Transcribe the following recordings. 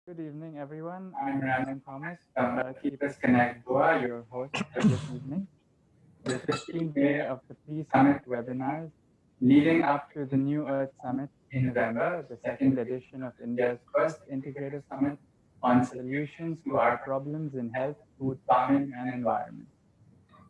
Good evening, everyone. I'm I'm Ranon Ranon Thomas Thomas, from Keep Keepers Us Connect Connect Goa, Goa, your your host host for for this this evening, the the 15th 15th day day of of the Summit pre-summit webinar webinars leading leading up up to to the New Earth Summit in in November, November, the the second second edition edition of of India's India's first first integrated integrative summit summit on on solutions solutions to to our our problems in health, health, food, food, farming, farming, and and environment. environment.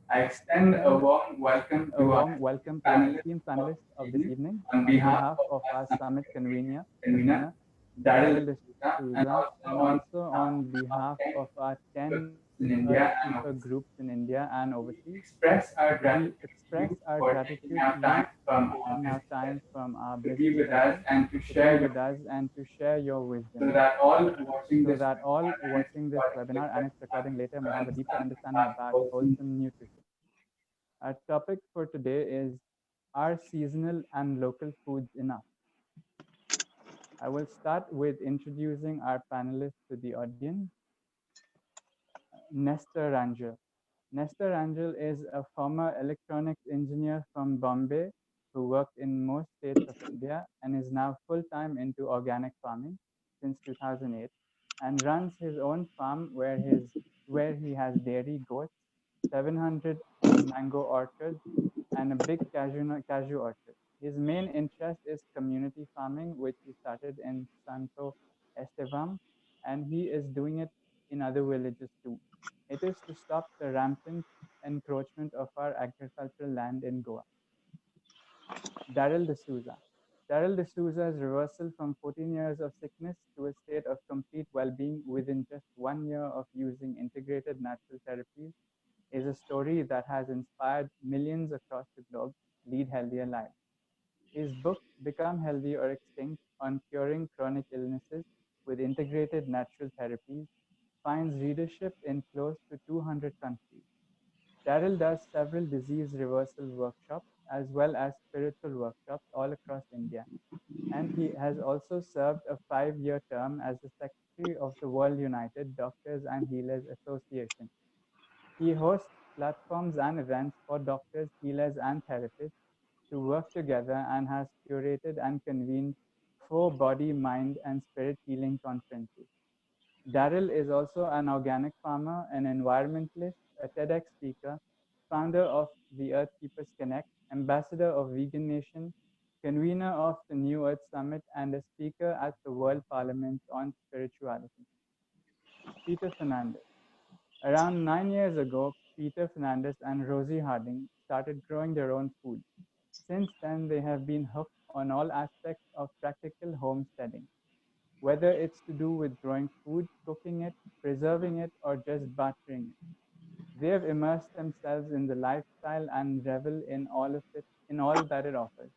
I I extend a extend warm welcome a to our warm welcome to our panelists esteemed of panelists this of this evening evening on on behalf behalf of of our our summit summit convener, convener, Darryl Darryl D'Souza, and D'Souza, also and on also behalf on of behalf 10 of our people 10 in India and Earthkeeper overseas. groups in India and We overseas. express our We gratitude to express you our for taking gratitude out to time you for from our taking busy out time schedule from our to busy be with us schedule and to to share be your with us and to share your so wisdom that all watching so this that all webinar and its watching this recording webinar later and its have recording a later deeper may have a deeper understanding understanding about about wholesome. wholesome nutrition. Our topic for today is, are seasonal and local foods enough? I will start with introducing our panelists to the audience. Nestor Rangel. Nestor Rangel is a former electronics engineer from Bombay who worked in most states of India and is now full-time into organic farming since 2008 and runs his own farm where he has dairy goats, 700 mango orchards, and a big cashew orchard. His main interest is community farming, which he started in Santo Estevam, and he is doing it in other villages too. It is to stop the rampant encroachment of our agricultural land in Goa. Darryl D'Souza. Darryl D'Souza's reversal from 14 years of sickness to a state of complete well-being within just 1 year of using integrated natural therapies is a story that has inspired millions across the globe lead healthier lives. His book, Become Healthy or Extinct, on curing chronic illnesses with integrated natural therapies, finds readership in close to 200 countries. Darryl does several disease reversal workshops as well as spiritual workshops all across India, and he has also served a 5 year term as the Secretary of the World United Doctors and Healers Association. He hosts platforms and events for doctors, healers, and therapists to work together and has curated and convened 4 body, mind, and spirit healing conferences. Darryl is also an organic farmer, an environmentalist, a TEDx speaker, founder of the Earth Keepers Connect, ambassador of Vegan Nation, convener of the New Earth Summit, and a speaker at the World Parliament on Spirituality. Peter Fernandes. Around 9 years ago, Peter Fernandes and Rosie Harding started growing their own food. Since then, they have been hooked on all aspects of practical homesteading, whether it's to do with growing food, cooking it, preserving it, or just bartering it. They have immersed themselves in the lifestyle and revel in all that it offers.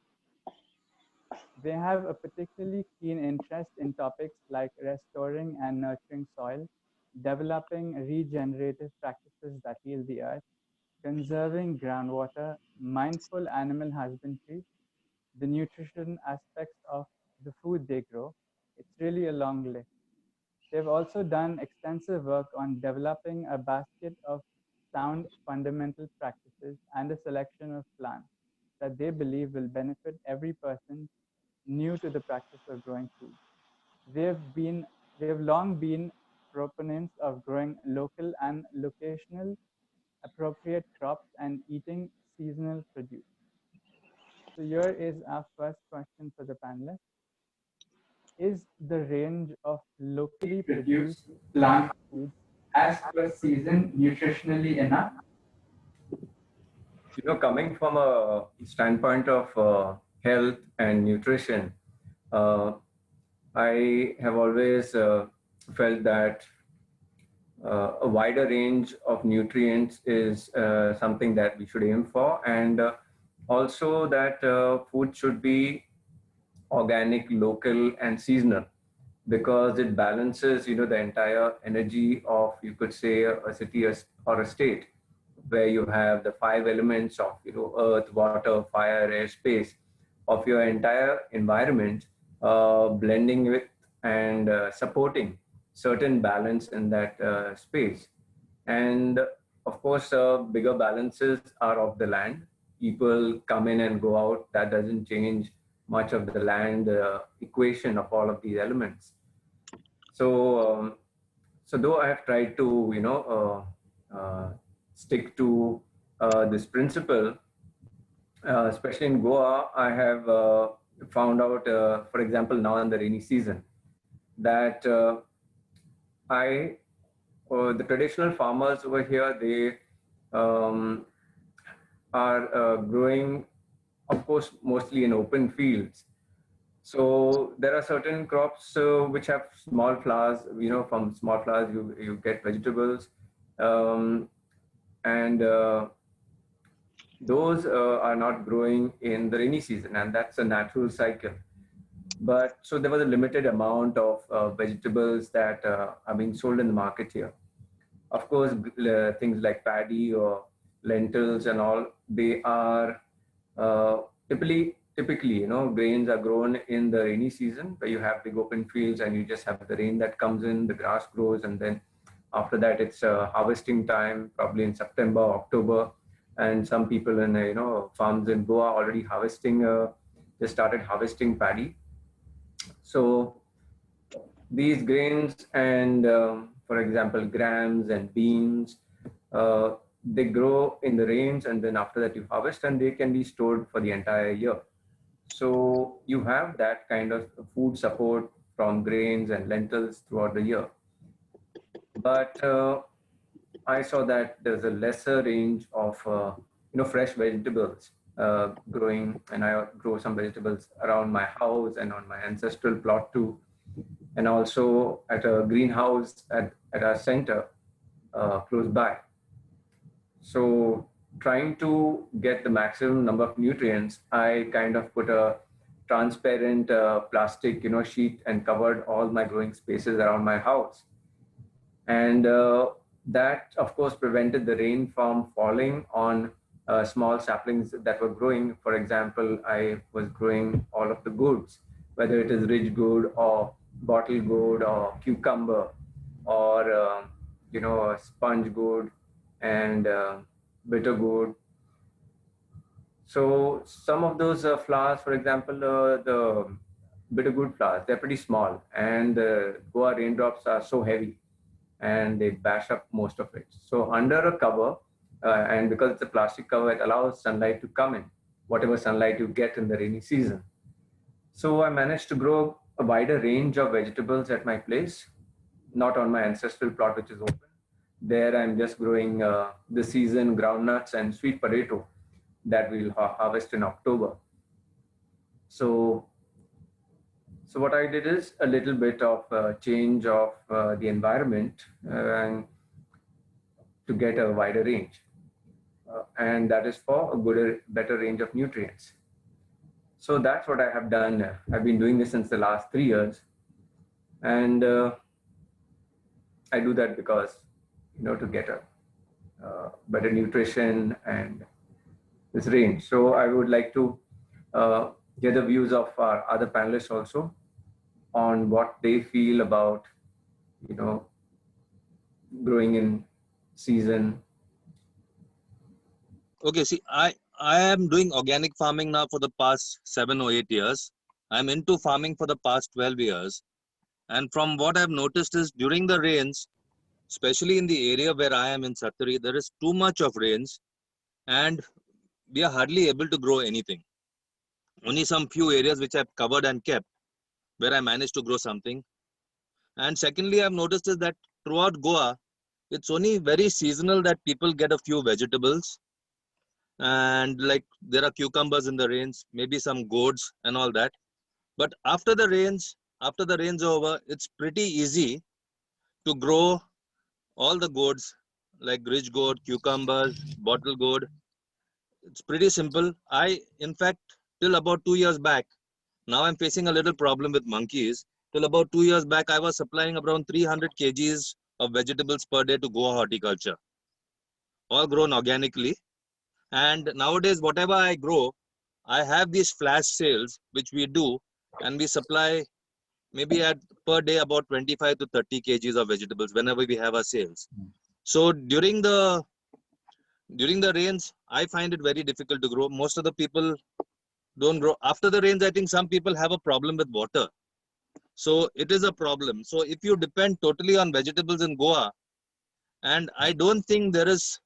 They have a particularly keen interest in topics like restoring and nurturing soil, developing regenerative practices that heal the earth, conserving groundwater, mindful animal husbandry, the nutrition aspects of the food they grow. It's really a long list. They've also done extensive work on developing a basket of sound fundamental practices and a selection of plants that they believe will benefit every person new to the practice of growing food. They've been they've long been proponents of growing local and locational appropriate crops and eating seasonal produce. So here is our first question for the panelists. Is the range of locally produced Produce plant plant foods as per season nutritionally enough. Coming from a standpoint of health and nutrition, uh, I have always felt that a wider range of nutrients is something that we should aim for, and also that food should be organic, local, and seasonal, because it balances, the entire energy of, you could say, a city or a state, where you have the five elements of, earth, water, fire, air, space, of your entire environment, blending with and supporting certain balance in that space. And of course, bigger balances are of the land. People come in and go out. That doesn't change much of the land equation of all of these elements. So though I have tried to, stick to this principle, especially in Goa, I have found out, for example, now in the rainy season, that I, the traditional farmers over here, they um, are growing, of course, mostly in open fields. So there are certain crops which have small flowers. From small flowers you get vegetables, um, and those are not growing in the rainy season, and that's a natural cycle. But so there was a limited amount of vegetables that are being sold in the market here. Of course, things like paddy or lentils and all, they are uh, typically, grains are grown in the rainy season where you have big open fields and you just have the rain that comes in, the grass grows, and then after that it's harvesting time, probably in September, October, and some people in farms in Goa already harvesting. They started harvesting paddy. So these grains and, for example, grams and beans, they grow in the rains, and then after that you harvest, and they can be stored for the entire year. So you have that kind of food support from grains and lentils throughout the year. But I saw that there's a lesser range of fresh vegetables growing, and I grow some vegetables around my house and on my ancestral plot too, and also at a greenhouse at our center close by. So trying to get the maximum number of nutrients, I kind of put a transparent plastic sheet and covered all my growing spaces around my house. And that, of course, prevented the rain from falling on small saplings that were growing. For example, I was growing all of the gourds, whether it is ridge gourd or bottle gourd or cucumber or sponge gourd and bitter gourd. So some of those flowers, for example, the bitter gourd flowers, they're pretty small, and the Goa raindrops are so heavy and they bash up most of it. So under a cover, and because it's a plastic cover, it allows sunlight to come in, whatever sunlight you get in the rainy season. So I managed to grow a wider range of vegetables at my place, not on my ancestral plot, which is open. There I'm just growing the season groundnuts and sweet potato that we'll harvest in October. So what I did is a little bit of change of the environment and to get a wider range. And that is for a better range of nutrients. So that's what I have done. I've been doing this since the last 3 years. And I do that because, to get a better nutrition and this range. So I would like to get the views of our other panelists also on what they feel about, growing in season. Okay, see, I am doing organic farming now for the past 7 or 8 years. I'm into farming for the past 12 years. And from what I've noticed is during the rains, especially in the area where I am in Satari, there is too much of rains and we are hardly able to grow anything. Only some few areas which I've covered and kept where I managed to grow something. And secondly, I've noticed is that throughout Goa, it's only very seasonal that people get a few vegetables. And like there are cucumbers in the rains, maybe some gourds and all that. But after the rains over, it's pretty easy to grow all the gourds like ridge gourd, cucumbers, bottle gourd. It's pretty simple. In fact, till about 2 years back, now I'm facing a little problem with monkeys. Till about 2 years back, I was supplying around 300 kgs of vegetables per day to Goa horticulture, all grown organically. And nowadays, whatever I grow, I have these flash sales, which we do, and we supply maybe at per day about 25 to 30 kgs of vegetables whenever we have our sales. So during the rains, I find it very difficult to grow. Most of the people don't grow. After the rains, I think some people have a problem with water. So it is a problem. So if you depend totally on vegetables in Goa, and I don't think there is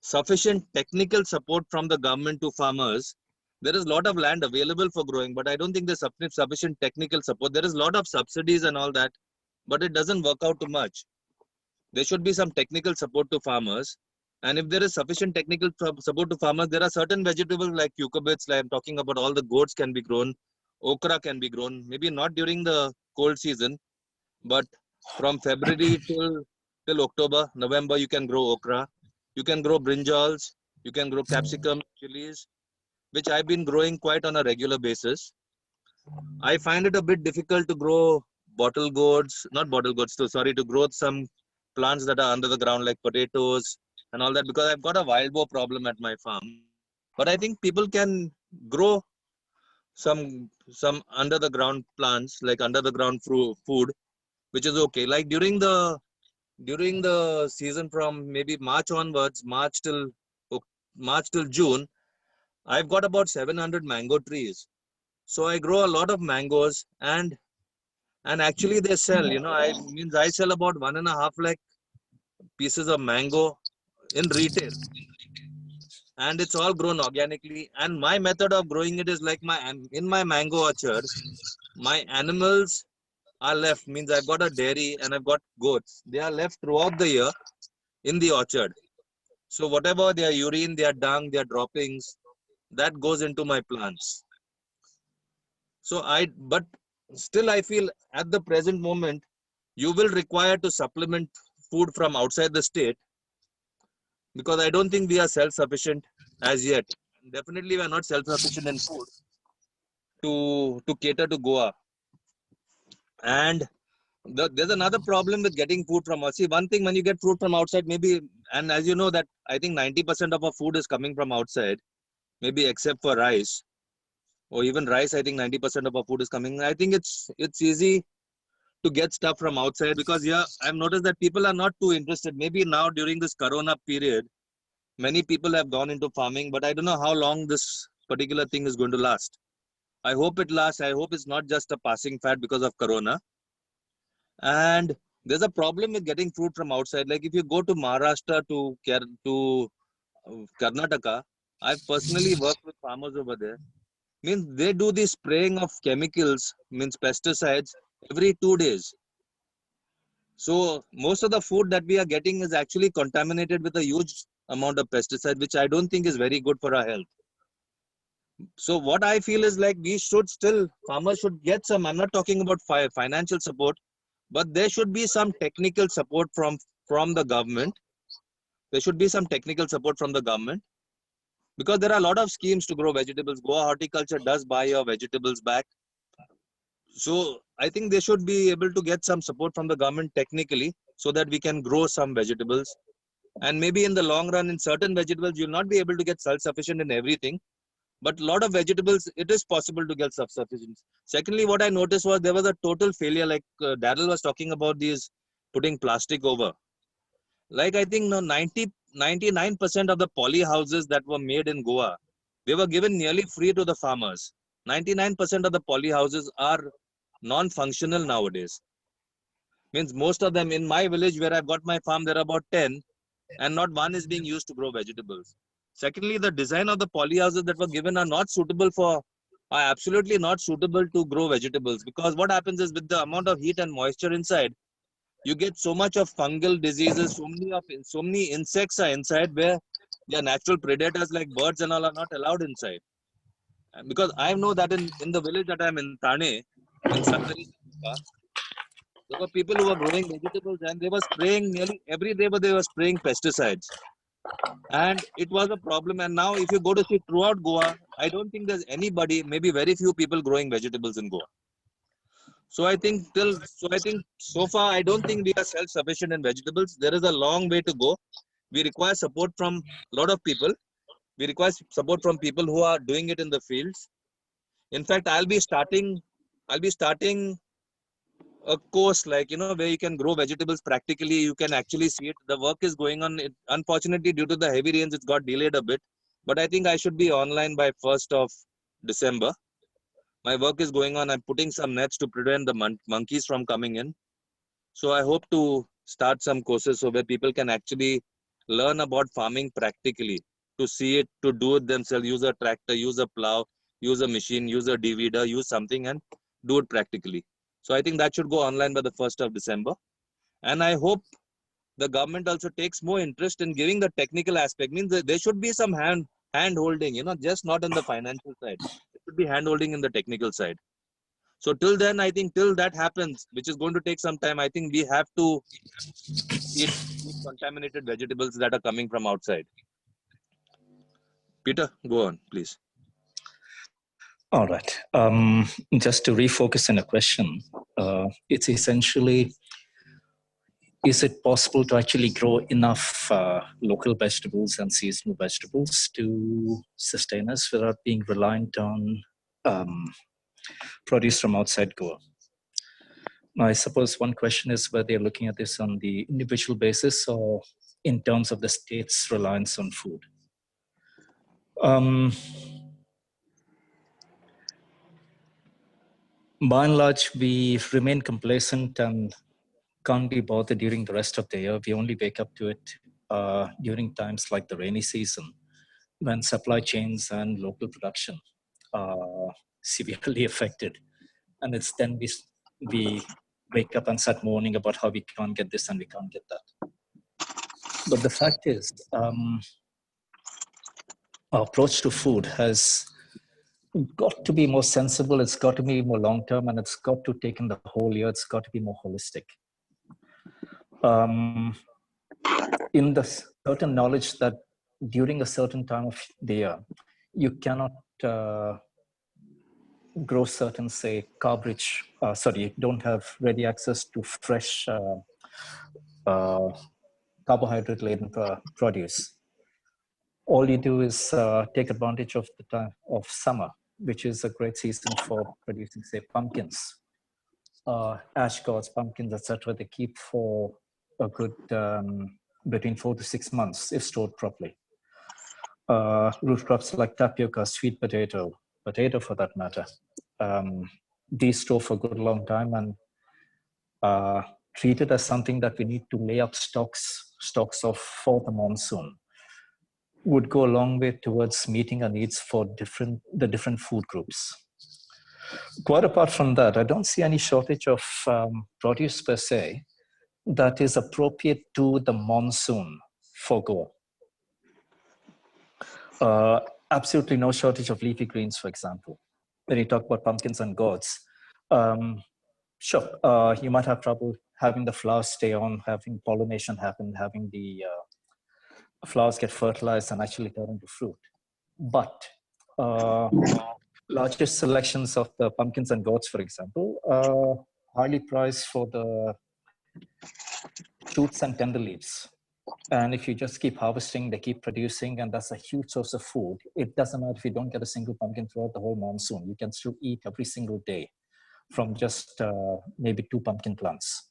sufficient technical support from the government to farmers. There is a lot of land available for growing, but I don't think there's sufficient technical support. There is a lot of subsidies and all that, but it doesn't work out too much. There should be some technical support to farmers. And if there is sufficient technical support to farmers, there are certain vegetables like cucurbits, like I'm talking about, all the gourds can be grown, okra can be grown, maybe not during the cold season, but from February till October, November, you can grow okra. You can grow brinjals. You can grow capsicum, chilies, which I've been growing quite on a regular basis. I find it a bit difficult to grow not bottle gourds, sorry, to grow some plants that are under the ground like potatoes and all that, because I've got a wild boar problem at my farm. But I think people can grow some under the ground plants, like under the ground food, which is okay. Like during the season from maybe March onwards, March till June, I've got about 700 mango trees. So I grow a lot of mangoes, and actually they sell. I sell about 1.5 lakh pieces of mango in retail, and it's all grown organically. And my method of growing it is like in my mango orchard, my animals are left. Means I've got a dairy and I've got goats. They are left throughout the year in the orchard. So whatever their urine, their dung, their droppings, that goes into my plants. But still I feel at the present moment, you will require to supplement food from outside the state, because I don't think we are self-sufficient as yet. Definitely we are not self-sufficient in food to cater to Goa. And there's another problem with getting food from outside. See, one thing, when you get food from outside, maybe, and as you know that I think 90% of our food is coming from outside, maybe except for rice, or even rice. I think 90% of our food is coming. I think it's easy to get stuff from outside, because I've noticed that people are not too interested. Maybe now during this Corona period, many people have gone into farming, but I don't know how long this particular thing is going to last. I hope it lasts. I hope it's not just a passing fad because of Corona. And there's a problem with getting fruit from outside. Like if you go to Maharashtra to Karnataka, I've personally worked with farmers over there. Means they do the spraying of chemicals, means pesticides, every 2 days. So most of the food that we are getting is actually contaminated with a huge amount of pesticide, which I don't think is very good for our health. So what I feel is like farmers should get some, I'm not talking about financial support, but there should be some technical support from the government. There should be some technical support from the government, because there are a lot of schemes to grow vegetables. Goa Horticulture does buy your vegetables back. So I think they should be able to get some support from the government technically, so that we can grow some vegetables. And maybe in the long run, in certain vegetables, you'll not be able to get self-sufficient in everything. But a lot of vegetables, it is possible to get self-sufficient. Secondly, what I noticed was there was a total failure. Like Darryl was talking about these putting plastic over. Like I think 99% of the poly houses that were made in Goa, they were given nearly free to the farmers. 99% of the poly houses are non-functional nowadays. Means most of them in my village where I've got my farm, there are about 10, and not one is being used to grow vegetables. Secondly, the design of the poly houses that were given are absolutely not suitable to grow vegetables, because what happens is with the amount of heat and moisture inside, you get so much of fungal diseases. So many insects are inside, where their natural predators like birds and all are not allowed inside. Because I know that in the village that I'm in, Thane, in Sangari, there were people who were growing vegetables, and they were spraying nearly every day, but they were spraying pesticides. And it was a problem. And now if you go to see throughout Goa, I don't think there's anybody, maybe very few people growing vegetables in Goa. So I think so far, I don't think we are self-sufficient in vegetables. There is a long way to go. We require support from a lot of people. We require support from people who are doing it in the fields. In fact, I'll be starting a course, like, where you can grow vegetables practically. You can actually see it. The work is going on. Unfortunately, due to the heavy rains, it's got delayed a bit. But I think I should be online by 1st of December. My work is going on. I'm putting some nets to prevent the monkeys from coming in. So I hope to start some courses so where people can actually learn about farming practically, to see it, to do it themselves, use a tractor, use a plow, use a machine, use a deweeder, use something and do it practically. So I think that should go online by the 1st of December. And I hope the government also takes more interest in giving the technical aspect. Means that there should be some hand holding, just not on the financial side. It should be hand holding in the technical side. So till then, I think till that happens, which is going to take some time, I think we have to eat contaminated vegetables that are coming from outside. Peter, go on, please. All right. Just to refocus on a question, it's essentially, is it possible to actually grow enough local vegetables and seasonal vegetables to sustain us without being reliant on produce from outside Goa? Now, I suppose one question is whether you're looking at this on the individual basis or in terms of the state's reliance on food. By and large, we remain complacent and can't be bothered during the rest of the year. We only wake up to it during times like the rainy season, when supply chains and local production are severely affected. And it's then we wake up and start moaning about how we can't get this and we can't get that. But the fact is, our approach to food has got to be more sensible, it's got to be more long-term, and it's got to take in the whole year, it's got to be more holistic. In the certain knowledge that during a certain time of the year, you cannot grow certain, say, carb-rich, you don't have ready access to fresh carbohydrate-laden produce. All you do is take advantage of the time of summer, which is a great season for producing, say, pumpkins, ash gourds, pumpkins, etc. They keep for a good between 4 to 6 months if stored properly. Root crops like tapioca, sweet potato for that matter, these store for a good long time and treated as something that we need to lay up stocks of for the monsoon would go a long way towards meeting our needs for the different food groups. Quite apart from that, I don't see any shortage of produce per se that is appropriate to the monsoon for Goa. Absolutely no shortage of leafy greens, for example. When you talk about pumpkins and gourds, sure, you might have trouble having the flowers stay on, having pollination happen, having the flowers get fertilized and actually turn into fruit. But largest selections of the pumpkins and gourds, for example, are highly prized for the shoots and tender leaves. And if you just keep harvesting, they keep producing, and that's a huge source of food. It doesn't matter if you don't get a single pumpkin throughout the whole monsoon. You can still eat every single day from just maybe 2 pumpkin plants.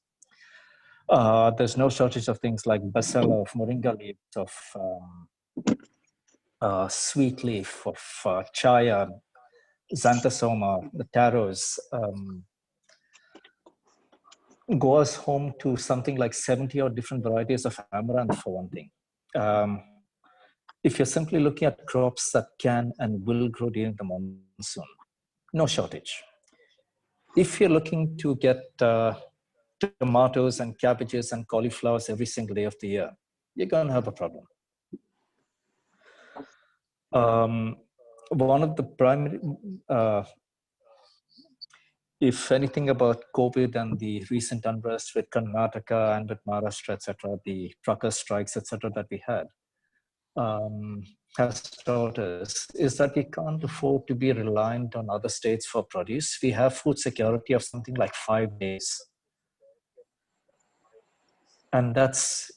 There's no shortage of things like basil, of moringa leaves, of sweet leaf, of chaya, xanthosoma, the taros. Goa's home to something like 70 or different varieties of amaranth, for one thing. If you're simply looking at crops that can and will grow during the monsoon, no shortage. If you're looking to get tomatoes and cabbages and cauliflowers every single day of the year, you're going to have a problem. One of the primary, if anything about COVID and the recent unrest with Karnataka and with Maharashtra, etc., the trucker strikes, etc., that we had, has taught us is that we can't afford to be reliant on other states for produce. We have food security of something like 5 days. And that's,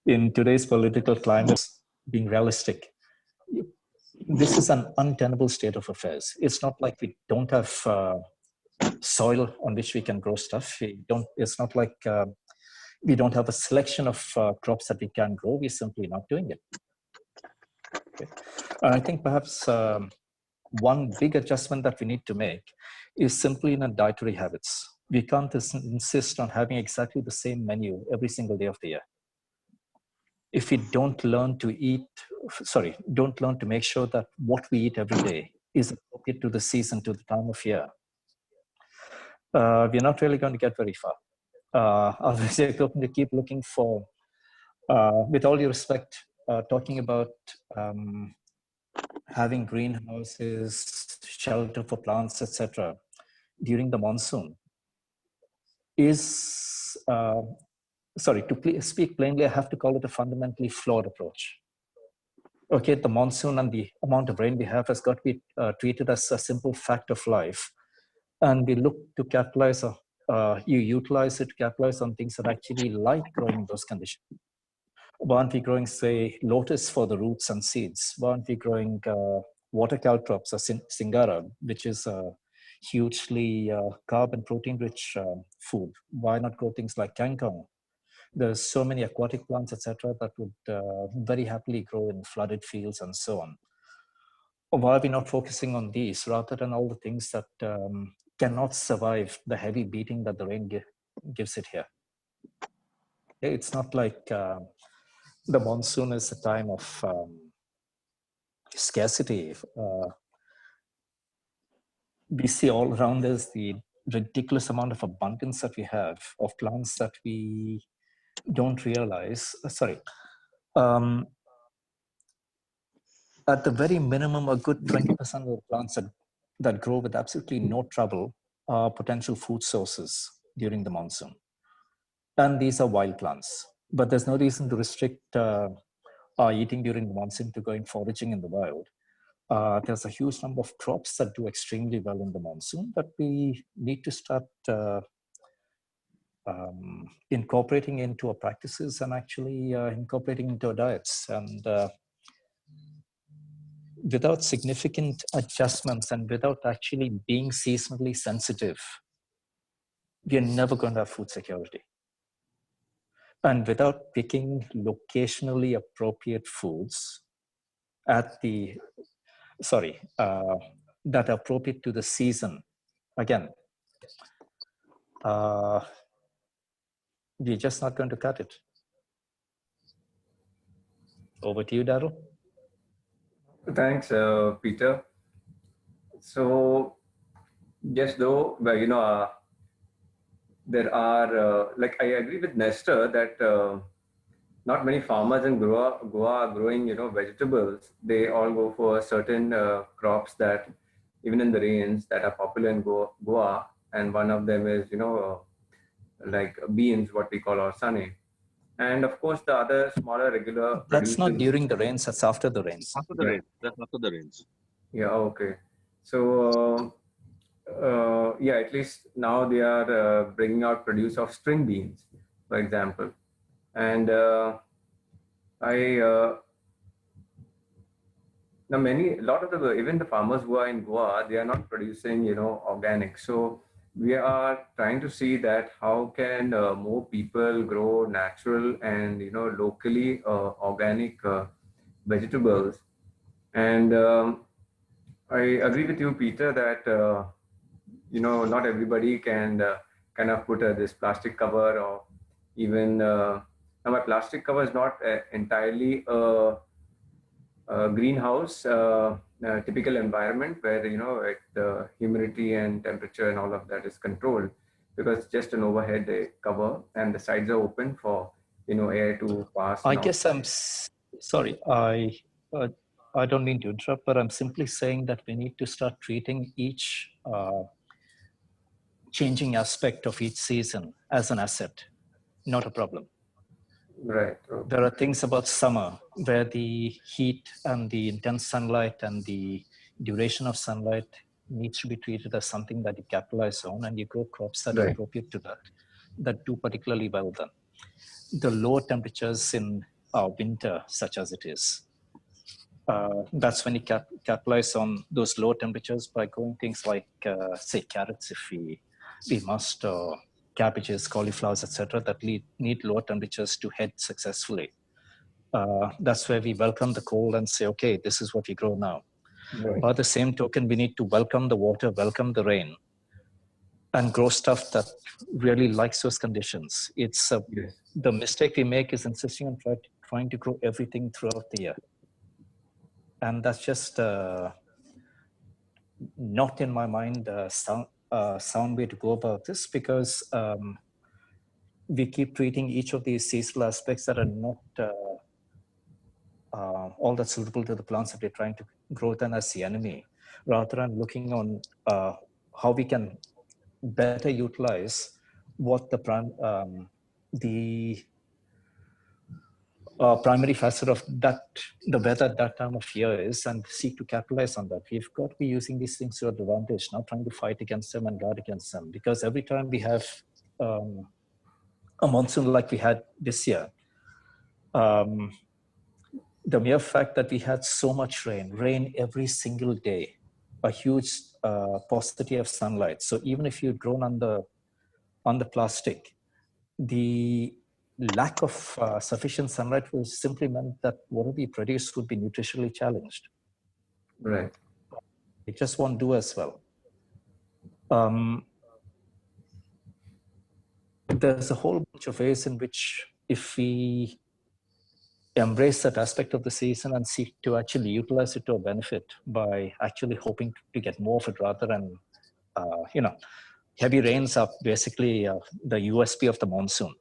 in today's political climate, being realistic. This is an untenable state of affairs. It's not like we don't have soil on which we can grow stuff. It's not like we don't have a selection of crops that we can grow. We're simply not doing it. Okay. I think perhaps one big adjustment that we need to make is simply in our dietary habits. We can't insist on having exactly the same menu every single day of the year. If we don't learn to make sure that what we eat every day is appropriate to the season, to the time of year, we're not really going to get very far. Obviously, we're going to keep looking for, with all due respect, talking about having greenhouses, shelter for plants, etc., during the monsoon is, speak plainly, I have to call it a fundamentally flawed approach. Okay, the monsoon and the amount of rain we have has got to be treated as a simple fact of life. And we look to capitalize, you utilize it to capitalize on things that actually like growing in those conditions. Why aren't we growing, say, lotus for the roots and seeds? Why aren't we growing water caltrops or singara, which is a hugely carb and protein-rich food? Why not grow things like kangkong? There's so many aquatic plants, etc., that would very happily grow in flooded fields and so on. Or why are we not focusing on these rather than all the things that cannot survive the heavy beating that the rain gives it here? It's not like the monsoon is a time of scarcity. We see all around us the ridiculous amount of abundance that we have of plants that we don't realize. At the very minimum, a good 20% of the plants that grow with absolutely no trouble are potential food sources during the monsoon. And these are wild plants. But there's no reason to restrict our eating during the monsoon to going foraging in the wild. There's a huge number of crops that do extremely well in the monsoon that we need to start incorporating into our practices and actually incorporating into our diets. And without significant adjustments and without actually being seasonally sensitive, we're never going to have food security. And without picking locationally appropriate foods that are appropriate to the season, again, we're just not going to cut it. Over to you, Darryl. Thanks, Peter. So, yes, though, there are, like, I agree with Nestor that not many farmers in Goa are growing, vegetables. They all go for certain crops that, even in the rains, that are popular in Goa. And one of them is, like beans, what we call orsane. And of course, the other smaller regular. That's not during the rains, that's after the rains. After the rains. That's after the rains. Yeah, okay. So, at least now they are bringing out produce of string beans, for example. And now even the farmers who are in Goa, they are not producing, organic. So we are trying to see that how can more people grow natural and, locally organic vegetables. And I agree with you, Peter, that, not everybody can kind of put this plastic cover or even, now my plastic cover is not entirely a greenhouse, typical environment where, the humidity and temperature and all of that is controlled, because it's just an overhead cover and the sides are open for, air to pass. I guess I'm sorry. I don't mean to interrupt, but I'm simply saying that we need to start treating each changing aspect of each season as an asset, not a problem. Right. Okay. There are things about summer where the heat and the intense sunlight and the duration of sunlight needs to be treated as something that you capitalize on, and you grow crops that are appropriate to that do particularly well then. The lower temperatures in winter, such as it is, that's when you capitalize on those low temperatures by growing things like, say, carrots, if we must, cabbages, cauliflowers, etc., that need lower temperatures to head successfully. That's where we welcome the cold and say, okay, this is what we grow now. Right. By the same token, we need to welcome the water, welcome the rain, and grow stuff that really likes those conditions. It's Yes. the mistake we make is insisting on trying to grow everything throughout the year. And that's just not in my mind sound way to go about this, because we keep treating each of these seasonal aspects that are not all that suitable to the plants that we're trying to grow them as the enemy, rather than looking on how we can better utilize what the primary facet of that, the weather at that time of year is, and seek to capitalize on that. We've got to be using these things to our advantage, not trying to fight against them and guard against them. Because every time we have a monsoon like we had this year, the mere fact that we had so much rain every single day, a huge paucity of sunlight. So even if you'd grown on the plastic, the lack of sufficient sunlight was simply meant that whatever we produce would be nutritionally challenged. Right. It just won't do as well. There's a whole bunch of ways in which, if we embrace that aspect of the season and seek to actually utilize it to our benefit by actually hoping to get more of it, rather than, heavy rains are basically the USP of the monsoon.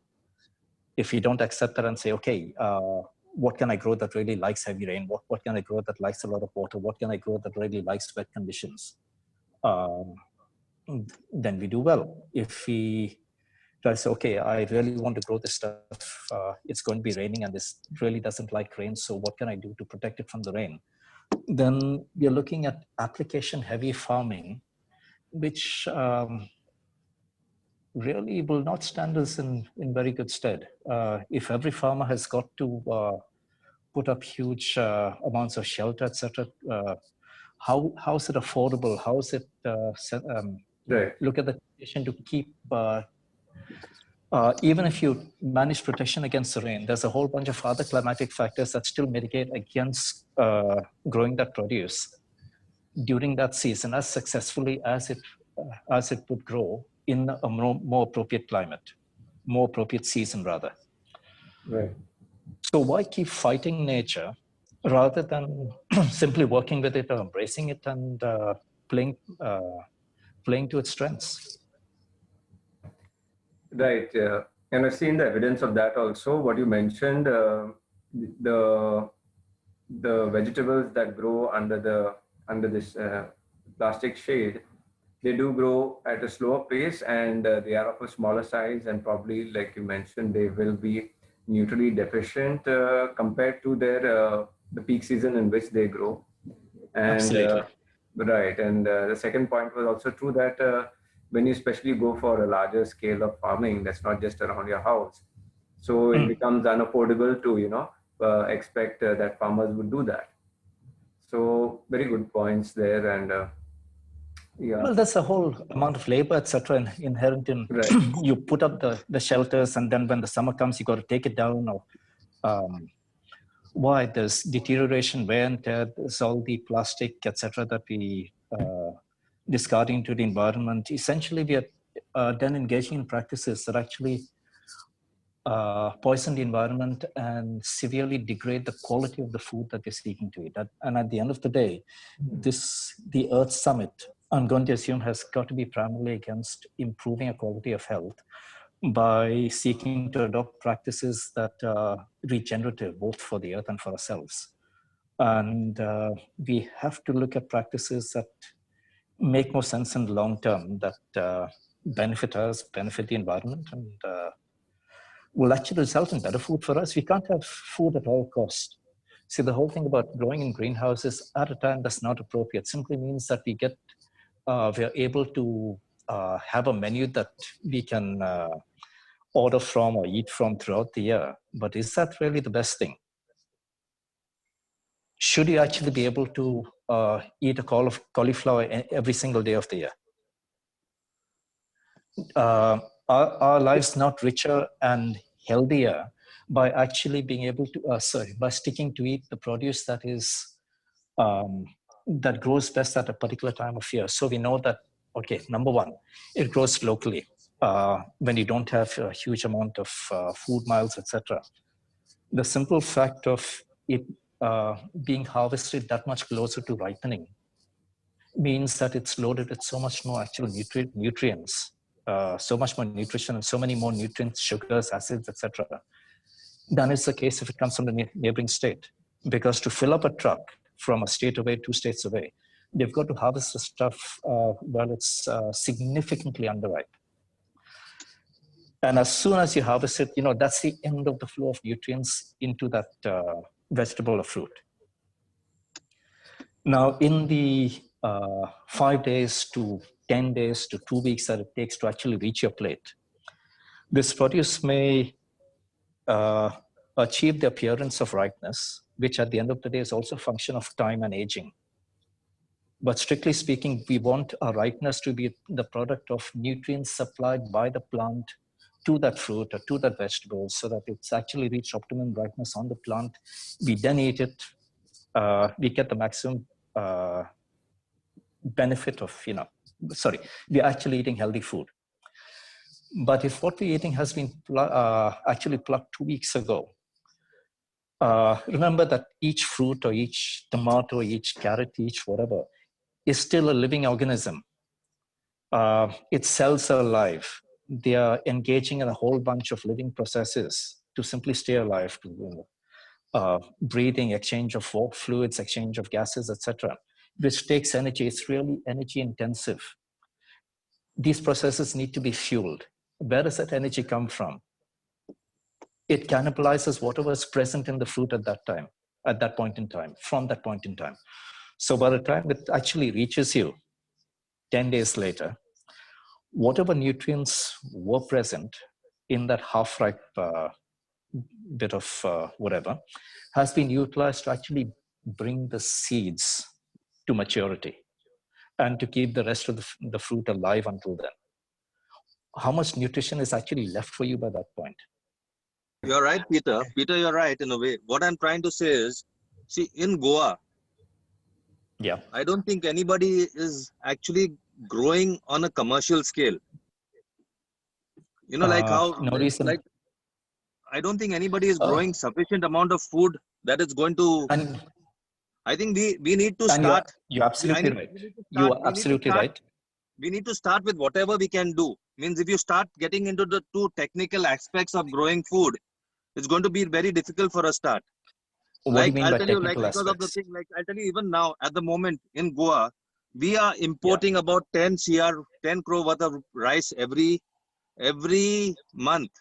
If you don't accept that and say, okay, what can I grow that really likes heavy rain? What can I grow that likes a lot of water? What can I grow that really likes wet conditions? Then we do well. If we try to say, okay, I really want to grow this stuff. It's going to be raining and this really doesn't like rain. So what can I do to protect it from the rain? Then we're looking at application heavy farming, which really will not stand us in very good stead. If every farmer has got to put up huge amounts of shelter, etc., how is it affordable? How is it Right. look at the condition to keep, even if you manage protection against the rain, there's a whole bunch of other climatic factors that still mitigate against growing that produce during that season as successfully as it would grow in a more appropriate climate, more appropriate season rather. Right. So why keep fighting nature rather than simply working with it or embracing it and playing to its strengths? Right. And I've seen the evidence of that also. What you mentioned, the vegetables that grow under this plastic shade, they do grow at a slower pace, and they are of a smaller size, and probably, like you mentioned, they will be nutritionally deficient compared to the peak season in which they grow. And Absolutely. right. And the second point was also true that when you especially go for a larger scale of farming, that's not just around your house, so it becomes unaffordable to expect that farmers would do that. So very good points there. And yeah. Well, there's a whole amount of labor, etc., inherent in Right. you put up the shelters, and then when the summer comes, you got to take it down. Or why there's deterioration, wear and tear, there's all the plastic, etc., that we discard into the environment. Essentially, we are then engaging in practices that actually poison the environment and severely degrade the quality of the food that we're seeking to eat. And at the end of the day, the Earth Summit, I'm going to assume, has got to be primarily against improving our quality of health by seeking to adopt practices that are regenerative, both for the Earth and for ourselves. And we have to look at practices that make more sense in the long term, that benefit us, benefit the environment, and will actually result in better food for us. We can't have food at all costs. See, the whole thing about growing in greenhouses at a time that's not appropriate simply means that we are able to have a menu that we can order from or eat from throughout the year. But is that really the best thing? Should you actually be able to eat a cauliflower every single day of the year? Our lives not richer and healthier by actually being able to, by sticking to eat the produce that is that grows best at a particular time of year. So we know that, okay, number one, it grows locally when you don't have a huge amount of food miles, etc. The simple fact of it being harvested that much closer to ripening means that it's loaded with so much more actual nutrients, so much more nutrition and so many more nutrients, sugars, acids, etc. than is the case if it comes from the neighboring state. Because to fill up a truck from a state away, 2 states away, they've got to harvest the stuff while it's significantly underripe. And as soon as you harvest it, that's the end of the flow of nutrients into that vegetable or fruit. Now, in the 5 days to 10 days to 2 weeks that it takes to actually reach your plate, this produce may achieve the appearance of ripeness, which at the end of the day is also a function of time and aging. But strictly speaking, we want our ripeness to be the product of nutrients supplied by the plant to that fruit or to that vegetable so that it's actually reached optimum ripeness on the plant. We then eat it, we get the maximum benefit of, we're actually eating healthy food. But if what we're eating has been actually plucked 2 weeks ago, remember that each fruit or each tomato, each carrot, each whatever, is still a living organism. Its cells are alive. They are engaging in a whole bunch of living processes to simply stay alive, to breathing, exchange of fluids, exchange of gases, etc., which takes energy. It's really energy intensive. These processes need to be fueled. Where does that energy come from? It cannibalizes whatever is present in the fruit at that time, at that point in time, from that point in time. So by the time it actually reaches you 10 days later, whatever nutrients were present in that half-ripe bit of whatever has been utilized to actually bring the seeds to maturity and to keep the rest of the fruit alive until then. How much nutrition is actually left for you by that point? You're right, Peter. Peter, you're right in a way. What I'm trying to say is, see, in Goa, yeah, I don't think anybody is actually growing on a commercial scale. Like how, no reason. like, I don't think anybody is growing sufficient amount of food that is going to. And I think we need to start. You're absolutely right. You are absolutely right. We need to start with whatever we can do. Means if you start getting into the too technical aspects of growing food, it's going to be very difficult for a start. What do you mean by technical because aspects? of the thing, I'll tell you, even now at the moment in Goa, we are importing about 10 crore worth of rice every month.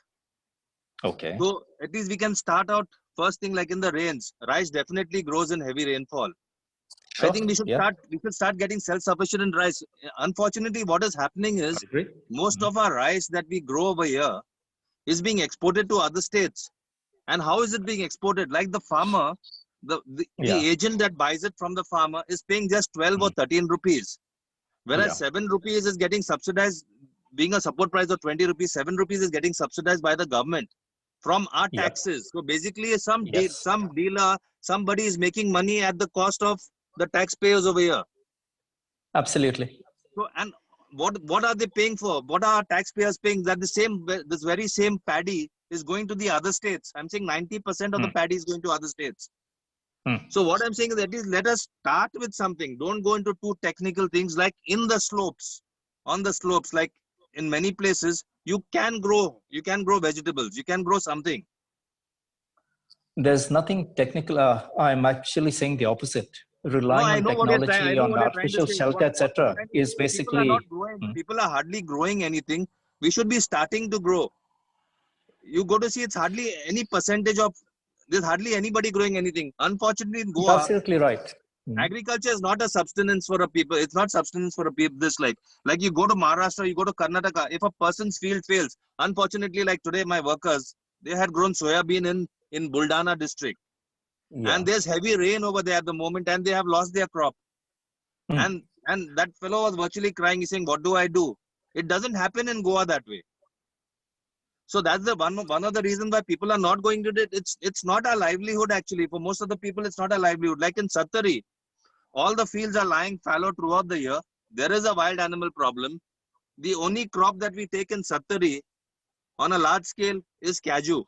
Okay. So at least we can start out first thing, like in the rains. Rice definitely grows in heavy rainfall. Sure. I think we should start getting self-sufficient in rice. Unfortunately, what is happening is most of our rice that we grow over here is being exported to other states. And how is it being exported? Like the farmer, the agent that buys it from the farmer is paying just 12 or 13 rupees. Whereas 7 rupees is getting subsidized, being a support price of 20 rupees, 7 rupees is getting subsidized by the government from our taxes. So basically some dealer, somebody is making money at the cost of the taxpayers over here. Absolutely. So, and what are they paying for? What are taxpayers paying? That this very same paddy is going to the other states. I'm saying 90% of the paddy is going to other states. So what I'm saying is that let us start with something. Don't go into too technical things like in the slopes, on the slopes, like in many places, you can grow vegetables, you can grow something. There's nothing technical. I'm actually saying the opposite. Relying on technology, on artificial shelter, etc., is basically people are hardly growing anything. We should be starting to grow. You go to see, it's hardly any percentage of. There's hardly anybody growing anything. Unfortunately, in Goa, absolutely right. Agriculture is not a subsistence for a people. It's not subsistence for a people. This like you go to Maharashtra, you go to Karnataka. If a person's field fails, unfortunately, like today, my workers, they had grown soybean in Buldana district. And there's heavy rain over there at the moment, and they have lost their crop. And that fellow was virtually crying. He's saying, "What do I do?" It doesn't happen in Goa that way. So that's the one of the reasons why people are not going to it. It's not a livelihood actually. For most of the people, it's not a livelihood. Like in Sattari, All the fields are lying fallow throughout the year. There is a wild animal problem. The only crop that we take in Sattari on a large scale is cashew.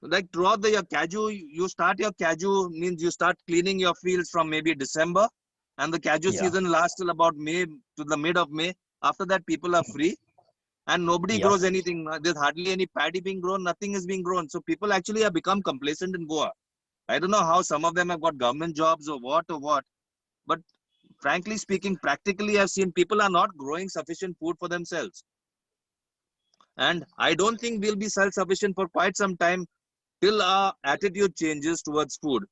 Like throughout the year, cashew, you start your cashew, means you start cleaning your fields from maybe December, and the cashew season lasts till about May to the mid of May. After that, people are free and nobody grows anything. There's hardly any paddy being grown, nothing is being grown. So people actually have become complacent in Goa. I don't know how some of them have got government jobs or what, but frankly speaking, practically I've seen people are not growing sufficient food for themselves. And I don't think we'll be self-sufficient for quite some time till our attitude changes towards food.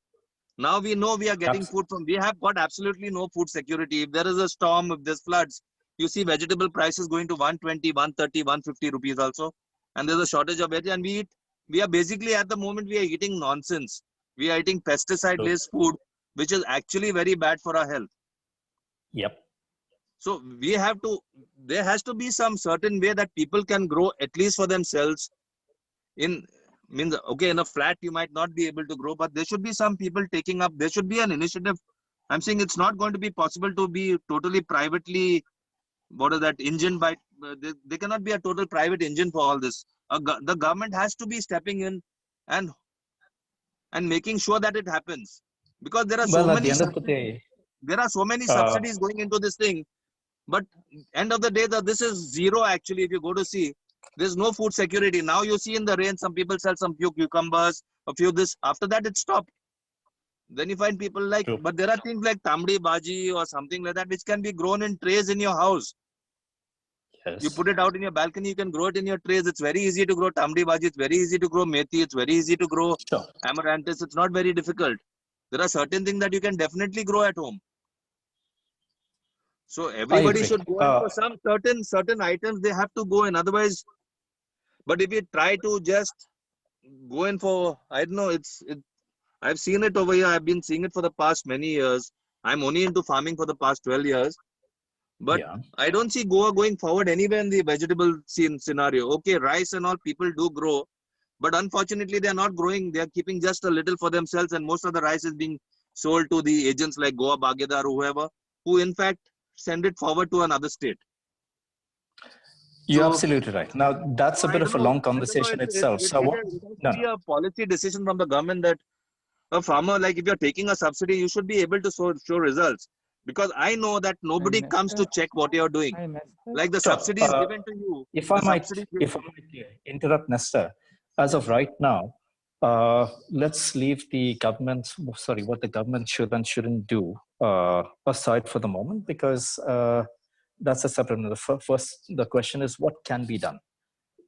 Now we know we are getting food from, we have got absolutely no food security. If there is a storm, if there's floods, you see vegetable prices going to 120, 130, 150 rupees also. And there's a shortage of veg, and we are basically at the moment, we are eating nonsense. We are eating pesticide-laced food, which is actually very bad for our health. Yep. So we have to, there has to be some certain way that people can grow at least for themselves. Means, okay, in a flat you might not be able to grow, but there should be some people taking up, there should be an initiative. I'm saying it's not going to be possible to be totally privately, what is that, engine by, there cannot be a total private engine for all this. The government has to be stepping in and making sure that it happens, because there are so Well, at many the end of the day, there are so many subsidies going into this thing, but end of the day, this is zero actually. If you go to see, there's no food security. Now you see in the rain, some people sell some few cucumbers, a few this. After that, it stopped. Then you find people like, but there are things like tamdi bhaji or something like that, which can be grown in trays in your house. Yes. You put it out in your balcony, you can grow it in your trays. It's very easy to grow tamdi bhaji. It's very easy to grow methi. It's very easy to grow amaranthus. It's not very difficult. There are certain things that you can definitely grow at home. So everybody should go in for some certain items. They have to go in. Otherwise, but if you try to just go in for, I don't know, I've seen it over here. I've been seeing it for the past many years. I'm only into farming for the past 12 years. But I don't see Goa going forward anywhere in the vegetable scenario. Okay, rice and all people do grow. But unfortunately, they are not growing. They are keeping just a little for themselves. And most of the rice is being sold to the agents like Goa Bagedar or whoever, who in fact send it forward to another state. You're absolutely right. Now, that's a bit of a long conversation itself. It has to be a policy decision from the government that a farmer, like if you're taking a subsidy, you should be able to show results. Because I know that nobody comes to check what you're doing. Like the subsidy is given to you. If I might interrupt, Nestor, as of right now, let's leave the government, what the government should and shouldn't do aside for the moment, because that's a separate matter. First, the question is what can be done,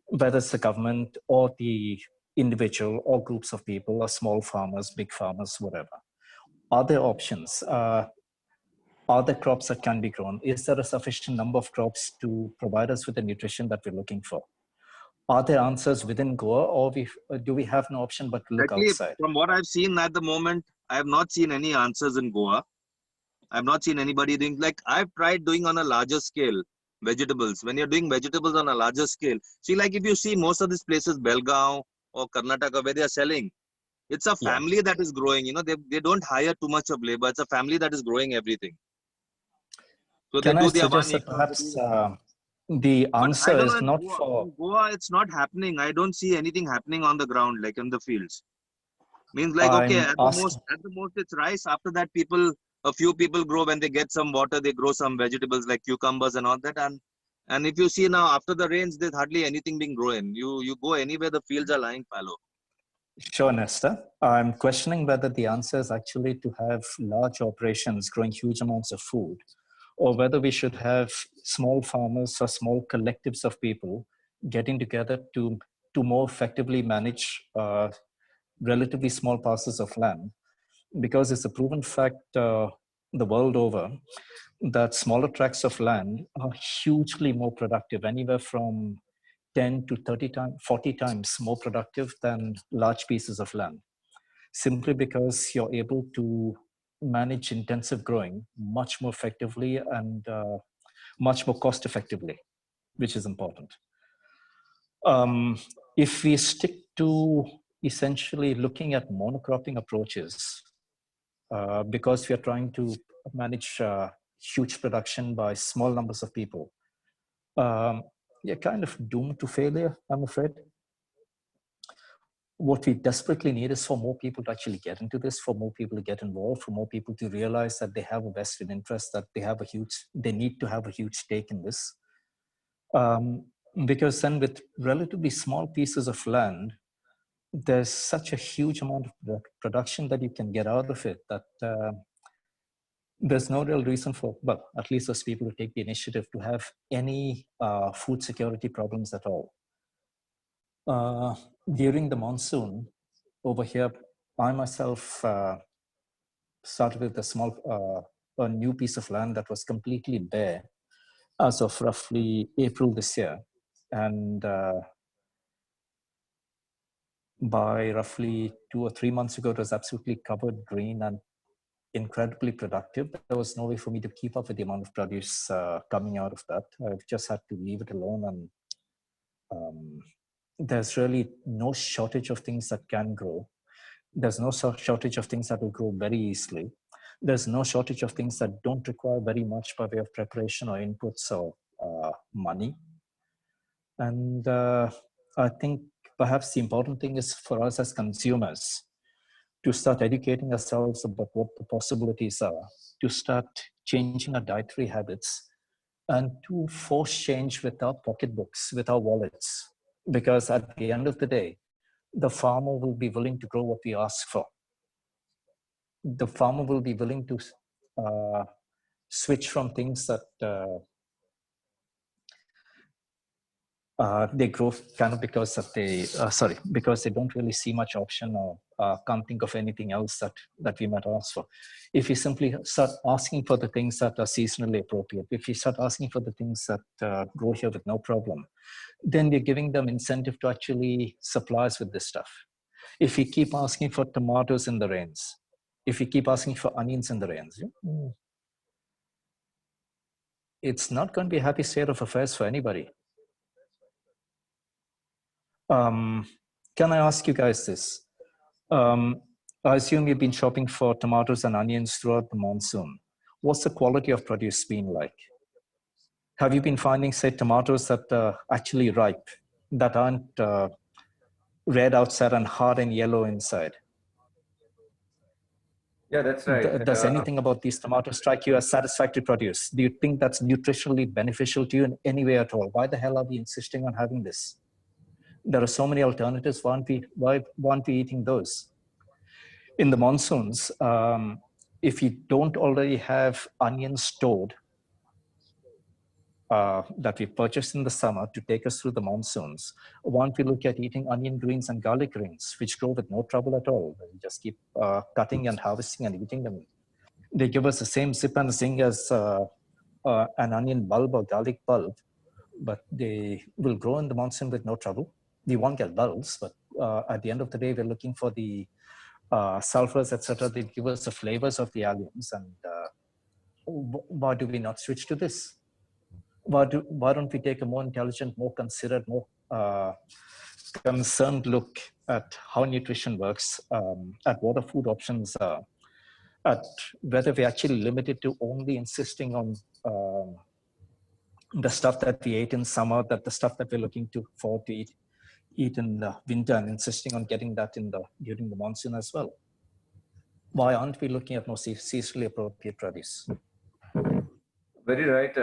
whether it's the government or the individual or groups of people or small farmers, big farmers, whatever. Are there options? Are there crops that can be grown? Is there a sufficient number of crops to provide us with the nutrition that we're looking for? Are there answers within Goa, or do we have no option but to look outside? From what I've seen at the moment, I have not seen any answers in Goa. I've not seen anybody doing, like I've tried doing on a larger scale vegetables. When you're doing vegetables on a larger scale, see, like if you see most of these places, Belgaum or Karnataka, where they are selling, it's a family that is growing. You know, they don't hire too much of labor. It's a family that is growing everything. So can I suggest that perhaps the answer is not for in Goa, it's not happening. I don't see anything happening on the ground, like in the fields. Means like, okay, at the most it's rice. After that, a few people grow, when they get some water, they grow some vegetables like cucumbers and all that. And if you see now, after the rains, there's hardly anything being grown. You go anywhere, the fields are lying fallow. Sure, Nestor. I'm questioning whether the answer is actually to have large operations growing huge amounts of food, or whether we should have small farmers or small collectives of people getting together to more effectively manage relatively small parcels of land. Because it's a proven fact the world over that smaller tracts of land are hugely more productive, anywhere from 10 to 30 times, 40 times more productive than large pieces of land, simply because you're able to manage intensive growing much more effectively and much more cost effectively, which is important. If we stick to essentially looking at monocropping approaches, because we are trying to manage huge production by small numbers of people, you're kind of doomed to failure, I'm afraid. What we desperately need is for more people to actually get into this, for more people to get involved, for more people to realize that they have a vested interest, that they need to have a huge stake in this. Because then with relatively small pieces of land, there's such a huge amount of production that you can get out of it that there's no real reason for, well, at least those people who take the initiative to have any food security problems at all. During the monsoon over here, I myself started with a new piece of land that was completely bare as of roughly April this year. And by roughly 2 or 3 months ago, it was absolutely covered green and incredibly productive. There was no way for me to keep up with the amount of produce coming out of that. I've just had to leave it alone. And there's really no shortage of things that can grow. There's no shortage of things that will grow very easily. There's no shortage of things that don't require very much by way of preparation or inputs or money. And I think perhaps the important thing is for us as consumers to start educating ourselves about what the possibilities are, to start changing our dietary habits, and to force change with our pocketbooks, with our wallets. Because at the end of the day, the farmer will be willing to grow what we ask for. The farmer will be willing to switch from things that they grow kind of because that because they don't really see much option or can't think of anything else that we might ask for. If we simply start asking for the things that are seasonally appropriate, if we start asking for the things that grow here with no problem, then we're giving them incentive to actually supply us with this stuff. If we keep asking for tomatoes in the rains, if we keep asking for onions in the rains, it's not going to be a happy state of affairs for anybody. Can I ask you guys this? I assume you've been shopping for tomatoes and onions throughout the monsoon. What's the quality of produce been like? Have you been finding, say, tomatoes that are actually ripe, that aren't red outside and hard and yellow inside? Yeah, that's right. Does anything about these tomatoes strike you as satisfactory produce? Do you think that's nutritionally beneficial to you in any way at all? Why the hell are we insisting on having this? There are so many alternatives. Why aren't we eating those? In the monsoons, if you don't already have onions stored that we purchased in the summer to take us through the monsoons, why don't we look at eating onion greens and garlic greens, which grow with no trouble at all? We just keep cutting and harvesting and eating them. They give us the same zip and zing as an onion bulb or garlic bulb, but they will grow in the monsoon with no trouble. We won't get bulbs, but at the end of the day, we're looking for the sulfurs, etc. They give us the flavors of the alliums. And why do we not switch to this? Why don't we take a more intelligent, more considered, more concerned look at how nutrition works, at what the food options are, at whether we actually limit it to only insisting on the stuff that we ate in summer, that the stuff that we're looking forward to eat in the winter, and insisting on getting that during the monsoon as well. Why aren't we looking at more seasonally appropriate produce? Very right,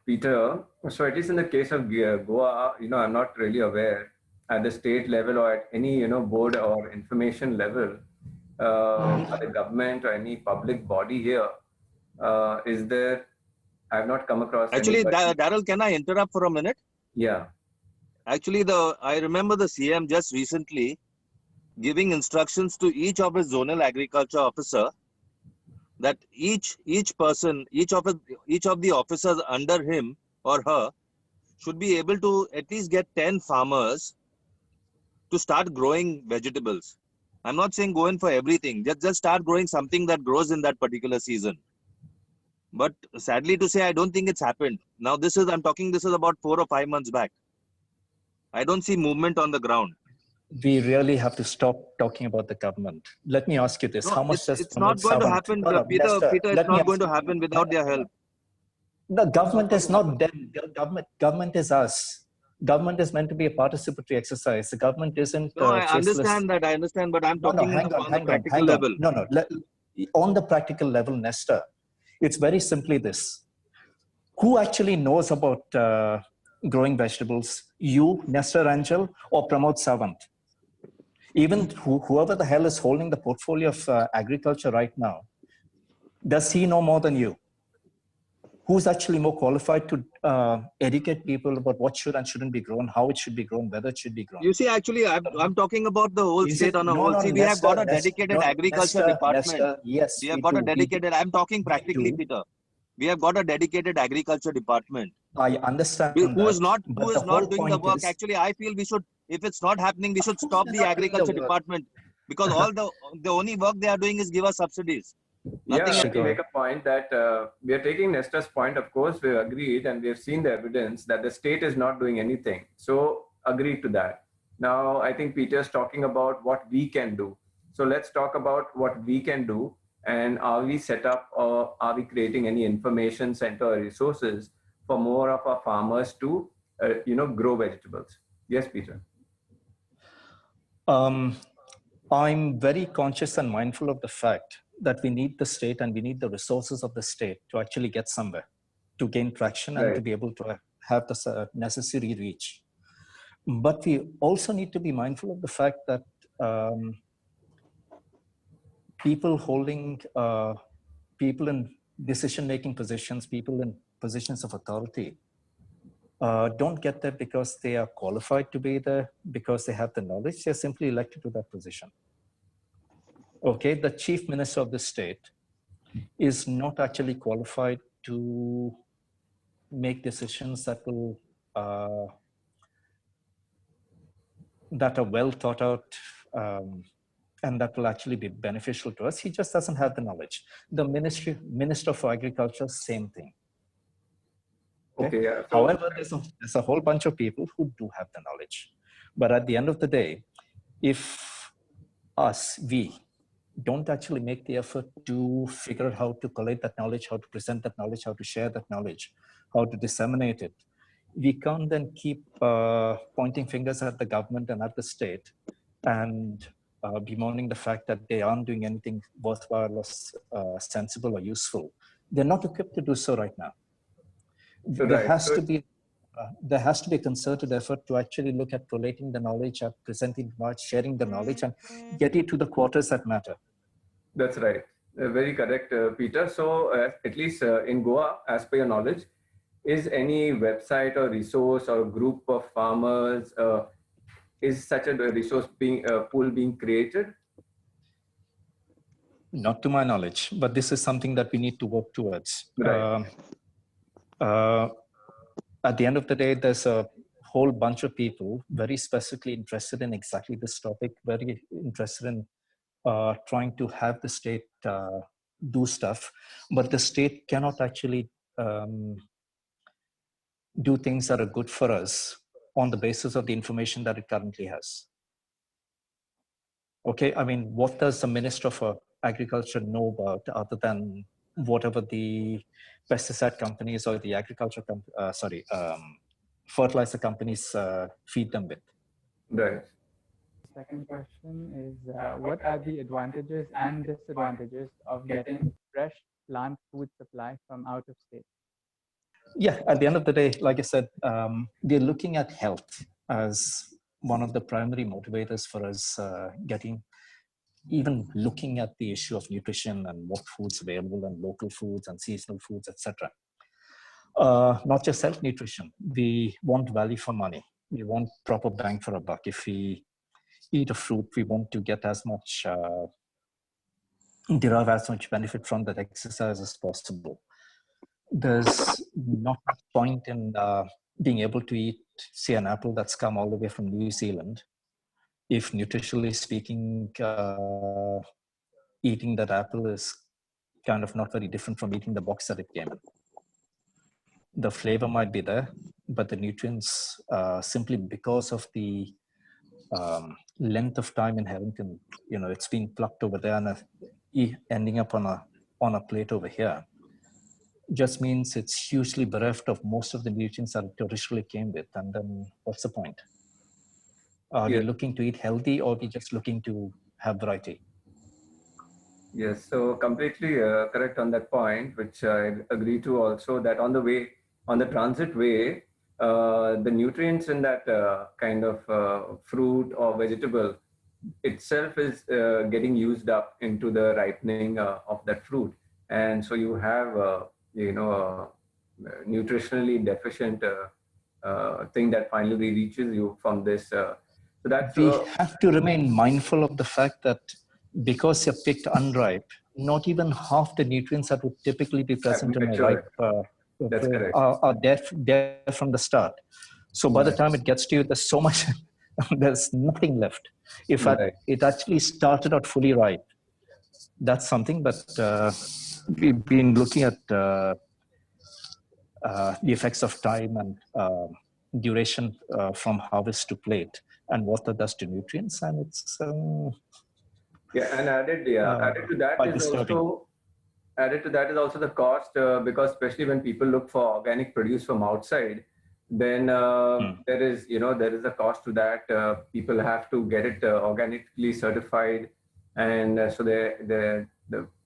Peter. So at least in the case of Goa, I'm not really aware at the state level or at any, board or information level, at the government or any public body here, is there, I've not come across Actually, anybody. Darryl, can I interrupt for a minute? Yeah. Actually, I remember the CM just recently giving instructions to each of his zonal agriculture officer that each person, each of the officers under him or her should be able to at least get 10 farmers to start growing vegetables. I'm not saying go in for everything. Just start growing something that grows in that particular season. But sadly to say, I don't think it's happened. Now this is about 4 or 5 months back. I don't see movement on the ground. we really have to stop talking about the government. Let me ask you this: No, how much does it's not Pramod going to Sawant? happen, No, no, Peter. Nestor, Peter, it's let me not going ask to you. happen without their help. The government is not them. Government is us. Government is meant to be a participatory exercise. The government isn't No, I faceless. understand that. I understand, but I'm No, no, talking hang on, on the hang on, practical hang on. level. No, no. On the practical level, Nestor, it's very simply this. Who actually knows about growing vegetables? You, Nestor Rangel, or Pramod Sawant? Even whoever the hell is holding the portfolio of agriculture right now, does he know more than you? Who's actually more qualified to educate people about what should and shouldn't be grown, how it should be grown, whether it should be grown? You see, actually, I'm talking about the whole Is state it? on a No, whole. no, See, we have Nestor, got a dedicated no, agriculture department. Nestor, yes, We have got a dedicated, I'm talking we practically, do. Peter. We have got a dedicated agriculture department. I understand Who is that, not but the whole doing the point work. is, Actually, I feel we should, if it's not happening, we should stop the not doing the agriculture work. department, because all the only work they are doing is give us subsidies. Yeah, Nothing let me else. make a point that we are taking Nestor's point. Of course, we agreed and we have seen the evidence that the state is not doing anything. So, agreed to that. Now, I think Peter's talking about what we can do. So, let's talk about what we can do. And are we set up or are we creating any information center or resources for more of our farmers to, grow vegetables? Yes, Peter. I'm very conscious and mindful of the fact that we need the state and we need the resources of the state to actually get somewhere, to gain traction and to be able to have the necessary reach. But we also need to be mindful of the fact that people holding, people in decision-making positions, people in positions of authority, don't get there because they are qualified to be there, because they have the knowledge. They're simply elected to that position. Okay, the chief minister of the state is not actually qualified to make decisions that will that are well thought out and that will actually be beneficial to us. He just doesn't have the knowledge. The minister for agriculture, same thing. Okay. Yeah, so however, there's a whole bunch of people who do have the knowledge, but at the end of the day, if we don't actually make the effort to figure out how to collate that knowledge, how to present that knowledge, how to share that knowledge, how to disseminate it, we can't then keep pointing fingers at the government and at the state and bemoaning the fact that they aren't doing anything worthwhile or sensible or useful. They're not equipped to do so right now. There has to be a concerted effort to actually look at collating the knowledge, at presenting knowledge, sharing the knowledge, and get it to the quarters that matter. That's right. Very correct, Peter. So, at least in Goa, as per your knowledge, is any website or resource or group of farmers, is such a resource pool being created? Not to my knowledge, but this is something that we need to work towards. Right. At the end of the day, there's a whole bunch of people very specifically interested in exactly this topic, very interested in trying to have the state do stuff, but the state cannot actually do things that are good for us on the basis of the information that it currently has. Okay, I mean, what does the Minister for Agriculture know about other than whatever the pesticide companies or the fertilizer companies feed them with? Right. Second question is, what are the advantages and disadvantages of getting fresh plant food supply from out of state? Yeah, at the end of the day, like I said, we're looking at health as one of the primary motivators for us even looking at the issue of nutrition and what foods available and local foods and seasonal foods, etc. Not just health nutrition. We want value for money. We want proper bang for a buck. If we eat a fruit, we want to get as much, derive as much benefit from that exercise as possible. There's not much point in being able to eat, say, an apple that's come all the way from New Zealand, if nutritionally speaking, eating that apple is kind of not very different from eating the box that it came in. The flavor might be there, but the nutrients, simply because of the length of time in Harrington, it's being plucked over there and ending up on a plate over here, just means it's hugely bereft of most of the nutrients that it originally came with. And then what's the point? Are we looking to eat healthy, or are we just looking to have variety? Yes, so completely correct on that point, which I agree to also, that on the transit way, the nutrients in that kind of fruit or vegetable itself is getting used up into the ripening of that fruit. And so you have, nutritionally deficient thing that finally reaches you from this. So that's we have to remain mindful of the fact that because you're picked unripe, not even half the nutrients that would typically be present in a ripe that's correct. Are there from the start. So by the time it gets to you, there's so much, there's nothing left. If it actually started out fully ripe, that's something. But we've been looking at the effects of time and duration from harvest to plate, and what that does to nutrients, and it's and added to that is also the cost, because especially when people look for organic produce from outside, then there is a cost to that. People have to get it organically certified, and so the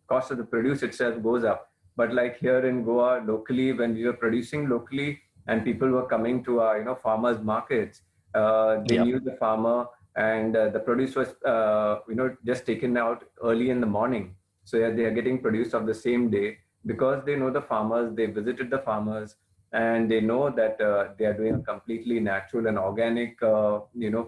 cost of the produce itself goes up. But like here in Goa, locally, when we were producing locally, and people were coming to our farmers markets, they knew the farmer, and the produce was just taken out early in the morning. So they are getting produce of the same day, because they know the farmers, they visited the farmers, and they know that they are doing a completely natural and organic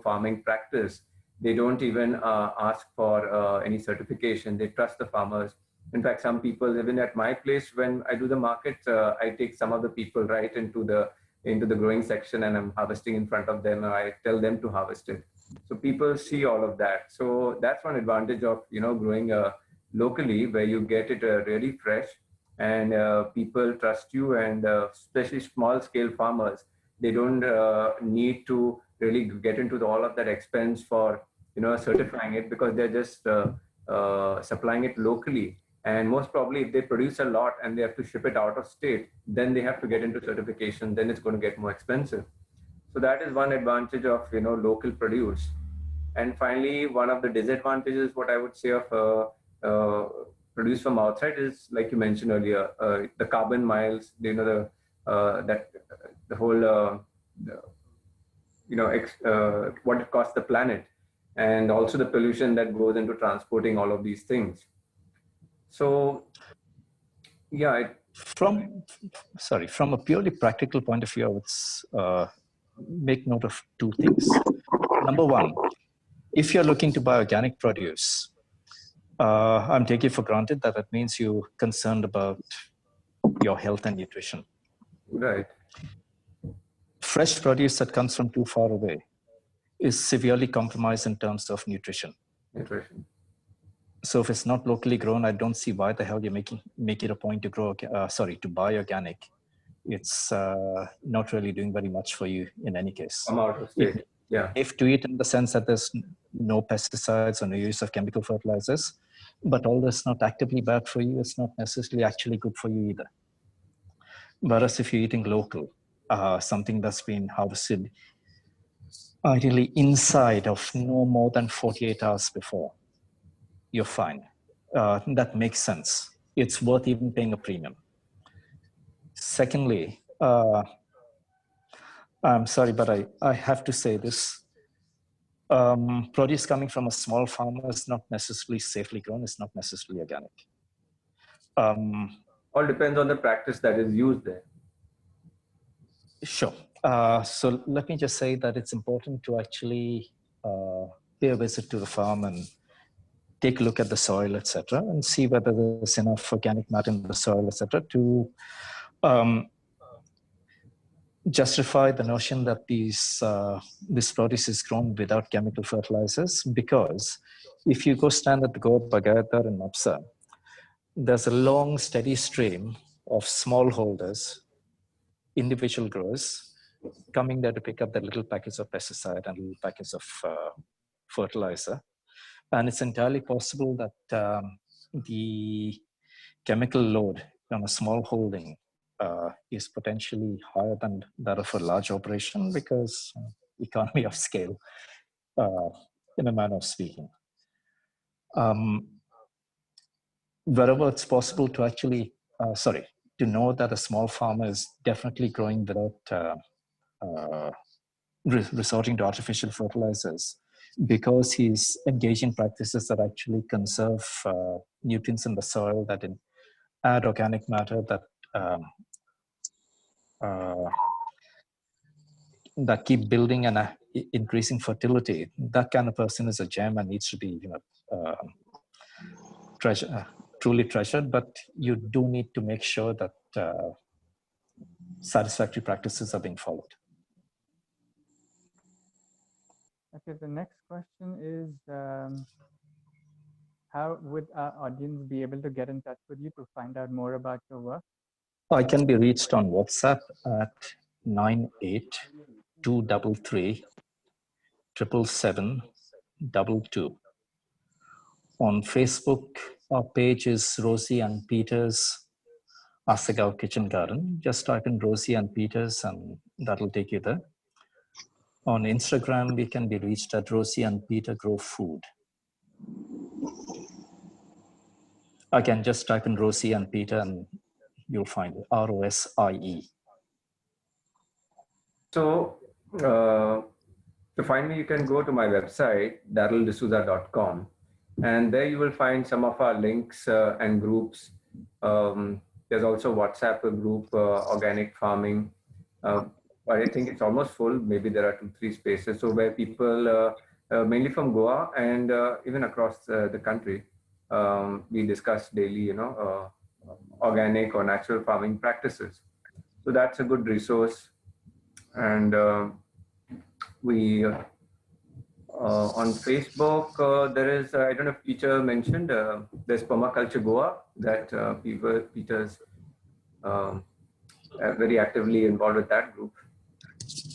farming practice. They don't even ask for any certification. They trust the farmers. In fact, some people, even at my place, when I do the market, I take some of the people right into the growing section, and I'm harvesting in front of them. I tell them to harvest it. So people see all of that. So that's one advantage of growing locally, where you get it really fresh, and people trust you. And especially small scale farmers, they don't need to really get into all of that expense for certifying it, because they're just supplying it locally. And most probably, if they produce a lot and they have to ship it out of state, then they have to get into certification. Then it's going to get more expensive. So that is one advantage of local produce. And finally, one of the disadvantages, what I would say, of produce from outside is, like you mentioned earlier, the carbon miles. The whole what it costs the planet, and also the pollution that goes into transporting all of these things. So, from a purely practical point of view, I would make note of two things. Number one, if you're looking to buy organic produce, I'm taking for granted that it means you're concerned about your health and nutrition. Right. Fresh produce that comes from too far away is severely compromised in terms of nutrition. So if it's not locally grown, I don't see why the hell you make it a point to buy organic. It's not really doing very much for you in any case. I'm out of state. If to eat in the sense that there's no pesticides or no use of chemical fertilizers, but all that's not actively bad for you, it's not necessarily actually good for you either. Whereas if you're eating local, something that's been harvested ideally inside of no more than 48 hours before, you're fine. That makes sense. It's worth even paying a premium. Secondly, I'm sorry, but I have to say this. Produce coming from a small farmer is not necessarily safely grown, it's not necessarily organic. All depends on the practice that is used there. Sure. So let me just say that it's important to actually pay a visit to the farm and take a look at the soil, etc., and see whether there's enough organic matter in the soil, etc., to justify the notion that this produce is grown without chemical fertilizers. Because if you go stand at the Goa Bagayatar in Mapsa, there's a long, steady stream of smallholders, individual growers, coming there to pick up that little package of pesticide and little package of fertilizer. And it's entirely possible that the chemical load on a small holding is potentially higher than that of a large operation because economy of scale, in a manner of speaking. Wherever it's possible to actually, to know that a small farmer is definitely growing without resorting to artificial fertilizers, because he's engaged in practices that actually conserve nutrients in the soil, that add organic matter, that that keep building and increasing fertility. That kind of person is a gem and needs to be, truly treasured. But you do need to make sure that satisfactory practices are being followed. Okay, the next question is, how would our audience be able to get in touch with you to find out more about your work? I can be reached on WhatsApp at 9823 777 On Facebook, our page is Rosie and Peters Asagao Kitchen Garden. Just type in Rosie and Peters and that'll take you there. On Instagram, we can be reached at Rosie and Peter Grow Food. Again, just type in Rosie and Peter and you'll find it, ROSIE. So to find me, you can go to my website, darryldesouza.com, and there you will find some of our links and groups. There's also a WhatsApp group, organic farming, but I think it's almost full. Maybe there are 2-3 spaces. So where people, mainly from Goa and even across the country, we discuss daily, organic or natural farming practices. So that's a good resource. And we on Facebook, there is, I don't know if Peter mentioned, there's Permaculture Goa that Peter's very actively involved with that group.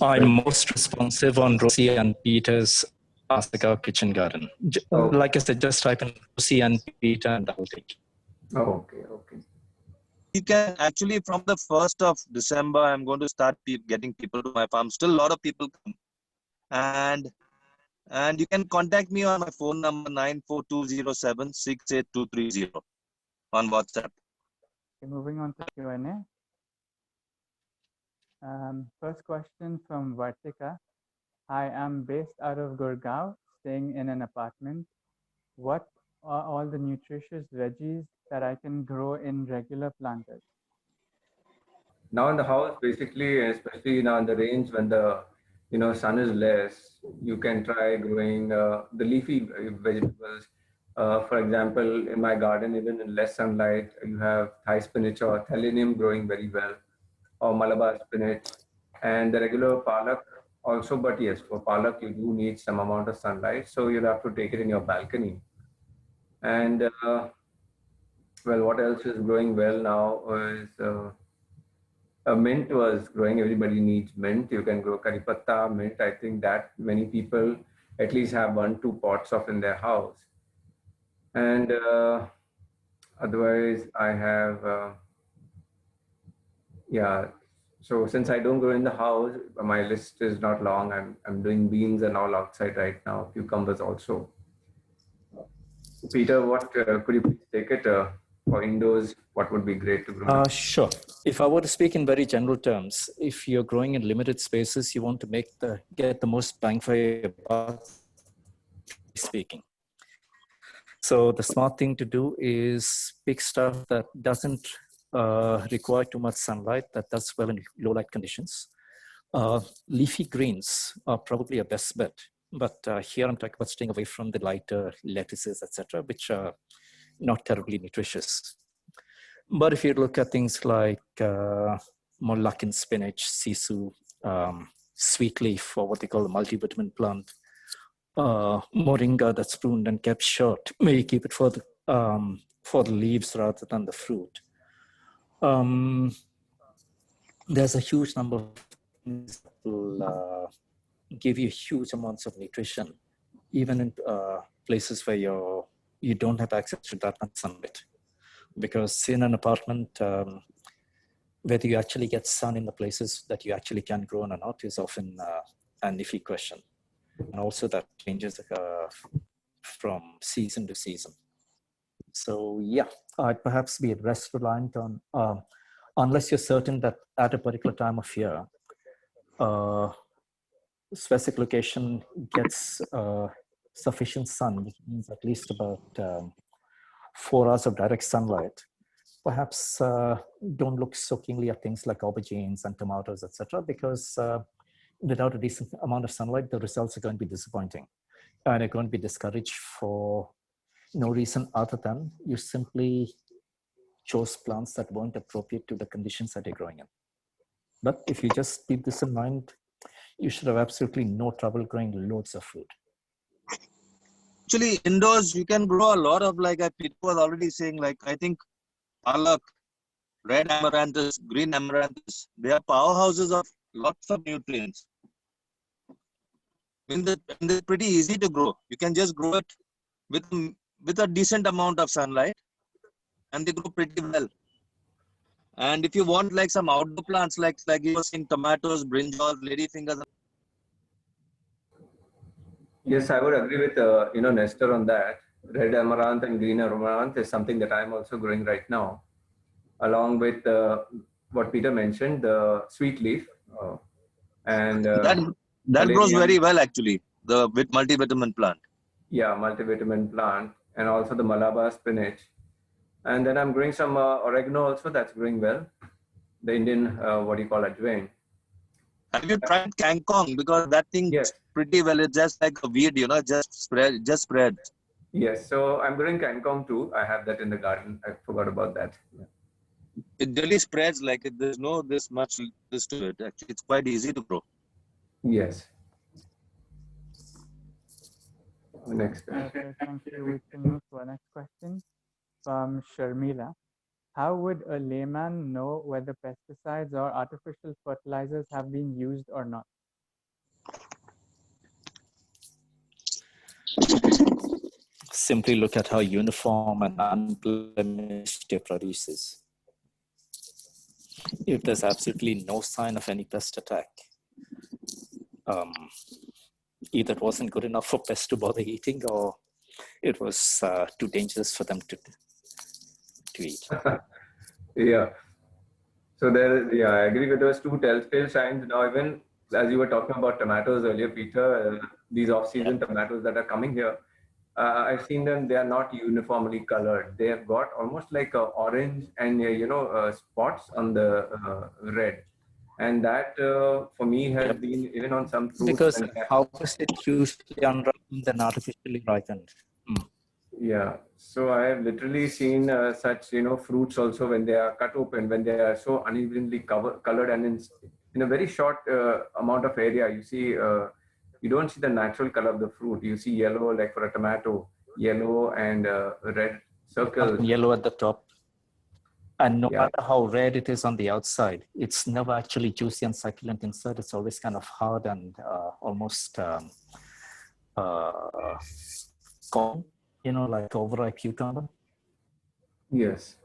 I'm most responsive on Rosie and Peter's Asagao Kitchen Garden. Like I said, just type in Rosie and Peter and that will take you. Oh, okay. You can actually, from the 1st of December, I'm going to start getting people to my farm. Still a lot of people come. And you can contact me on my phone number 94207-68230 on WhatsApp. Okay, moving on to Q&A. First question from Vartika. I am based out of Gurgaon, staying in an apartment. What are all the nutritious veggies that I can grow in regular planters? Now in the house, basically, especially now in the rains when the sun is less, you can try growing the leafy vegetables. For example, in my garden, even in less sunlight, you have Thai spinach or thelinium growing very well, or Malabar spinach, and the regular palak also. But yes, for palak, you do need some amount of sunlight, so you'll have to take it in your balcony. And well, what else is growing well now is mint was growing. Everybody needs mint. You can grow curry patta, mint. I think that many people at least have 1-2 pots of in their house. And otherwise, I have, so since I don't grow in the house, my list is not long. I'm doing beans and all outside right now, cucumbers also. Peter, what could you please take it for indoors? What would be great to grow? Sure. If I were to speak in very general terms, if you're growing in limited spaces, you want to get the most bang for your buck, speaking. So the smart thing to do is pick stuff that doesn't require too much sunlight, that does well in low light conditions. Leafy greens are probably your best bet. But here I'm talking about staying away from the lighter lettuces, etc., which are not terribly nutritious. But if you look at things like Molakin spinach, sisu, sweet leaf, or what they call the multivitamin plant, moringa that's pruned and kept short, maybe keep it for the leaves rather than the fruit. There's a huge number of things will give you huge amounts of nutrition, even in places where you don't have access to that much sunlight. Because in an apartment, whether you actually get sun in the places that you actually can grow or not is often an iffy question. And also that changes from season to season. So yeah, I'd perhaps be less reliant on, unless you're certain that at a particular time of year, specific location gets sufficient sun, which means at least about 4 hours of direct sunlight. Perhaps don't look so keenly at things like aubergines and tomatoes, etc., because without a decent amount of sunlight, the results are going to be disappointing. And they're going to be discouraged for no reason other than you simply chose plants that weren't appropriate to the conditions that you're growing in. But if you just keep this in mind, you should have absolutely no trouble growing loads of food. Actually, indoors, you can grow a lot of, like Peter was already saying, like, I think palak, red amaranthus, green amaranthus, they are powerhouses of lots of nutrients. And they're pretty easy to grow. You can just grow it with a decent amount of sunlight, and they grow pretty well. And if you want like some outdoor plants, like you were saying, tomatoes, brinjals, ladyfingers. Yes, I would agree with Nestor on that. Red amaranth and green amaranth is something that I'm also growing right now, along with what Peter mentioned, the sweet leaf and That grows valerian. very well actually. The multivitamin plant. Yeah, multivitamin plant, and also the Malabar spinach. And then I'm growing some oregano also. That's growing well. The Indian, what do you call it, ajwain. Have you tried kangkong? Because that thing Yes. pretty well. It's just like a weed, just spread. Yes. So I'm growing kangkong too. I have that in the garden. I forgot about that. Yeah. It really spreads like it. There's no this much this to it. Actually, it's quite easy to grow. Yes. Next. Okay, thank you. We can move to our next question from Sharmila. How would a layman know whether pesticides or artificial fertilizers have been used or not? Simply look at how uniform and unblemished your produce is. If there's absolutely no sign of any pest attack, either it wasn't good enough for pests to bother eating, or it was too dangerous for them to eat. Yeah. So I agree with those two telltale signs. Now, even as you were talking about tomatoes earlier, Peter, these off-season tomatoes that are coming here, I've seen them. They are not uniformly colored. They have got almost like a orange and spots on the red, and that for me has been even on some fruits. Because how is it usually unripened and artificially ripened? Yeah, so I have literally seen such fruits also when they are cut open, when they are so unevenly colored, and in a very short amount of area, you see you don't see the natural color of the fruit. You see yellow, like for a tomato, yellow and red circles. Yellow at the top. And no Yeah. matter how red it is on the outside, it's never actually juicy and succulent inside. It's always kind of hard and almost corn, like overripe cucumber. Yes.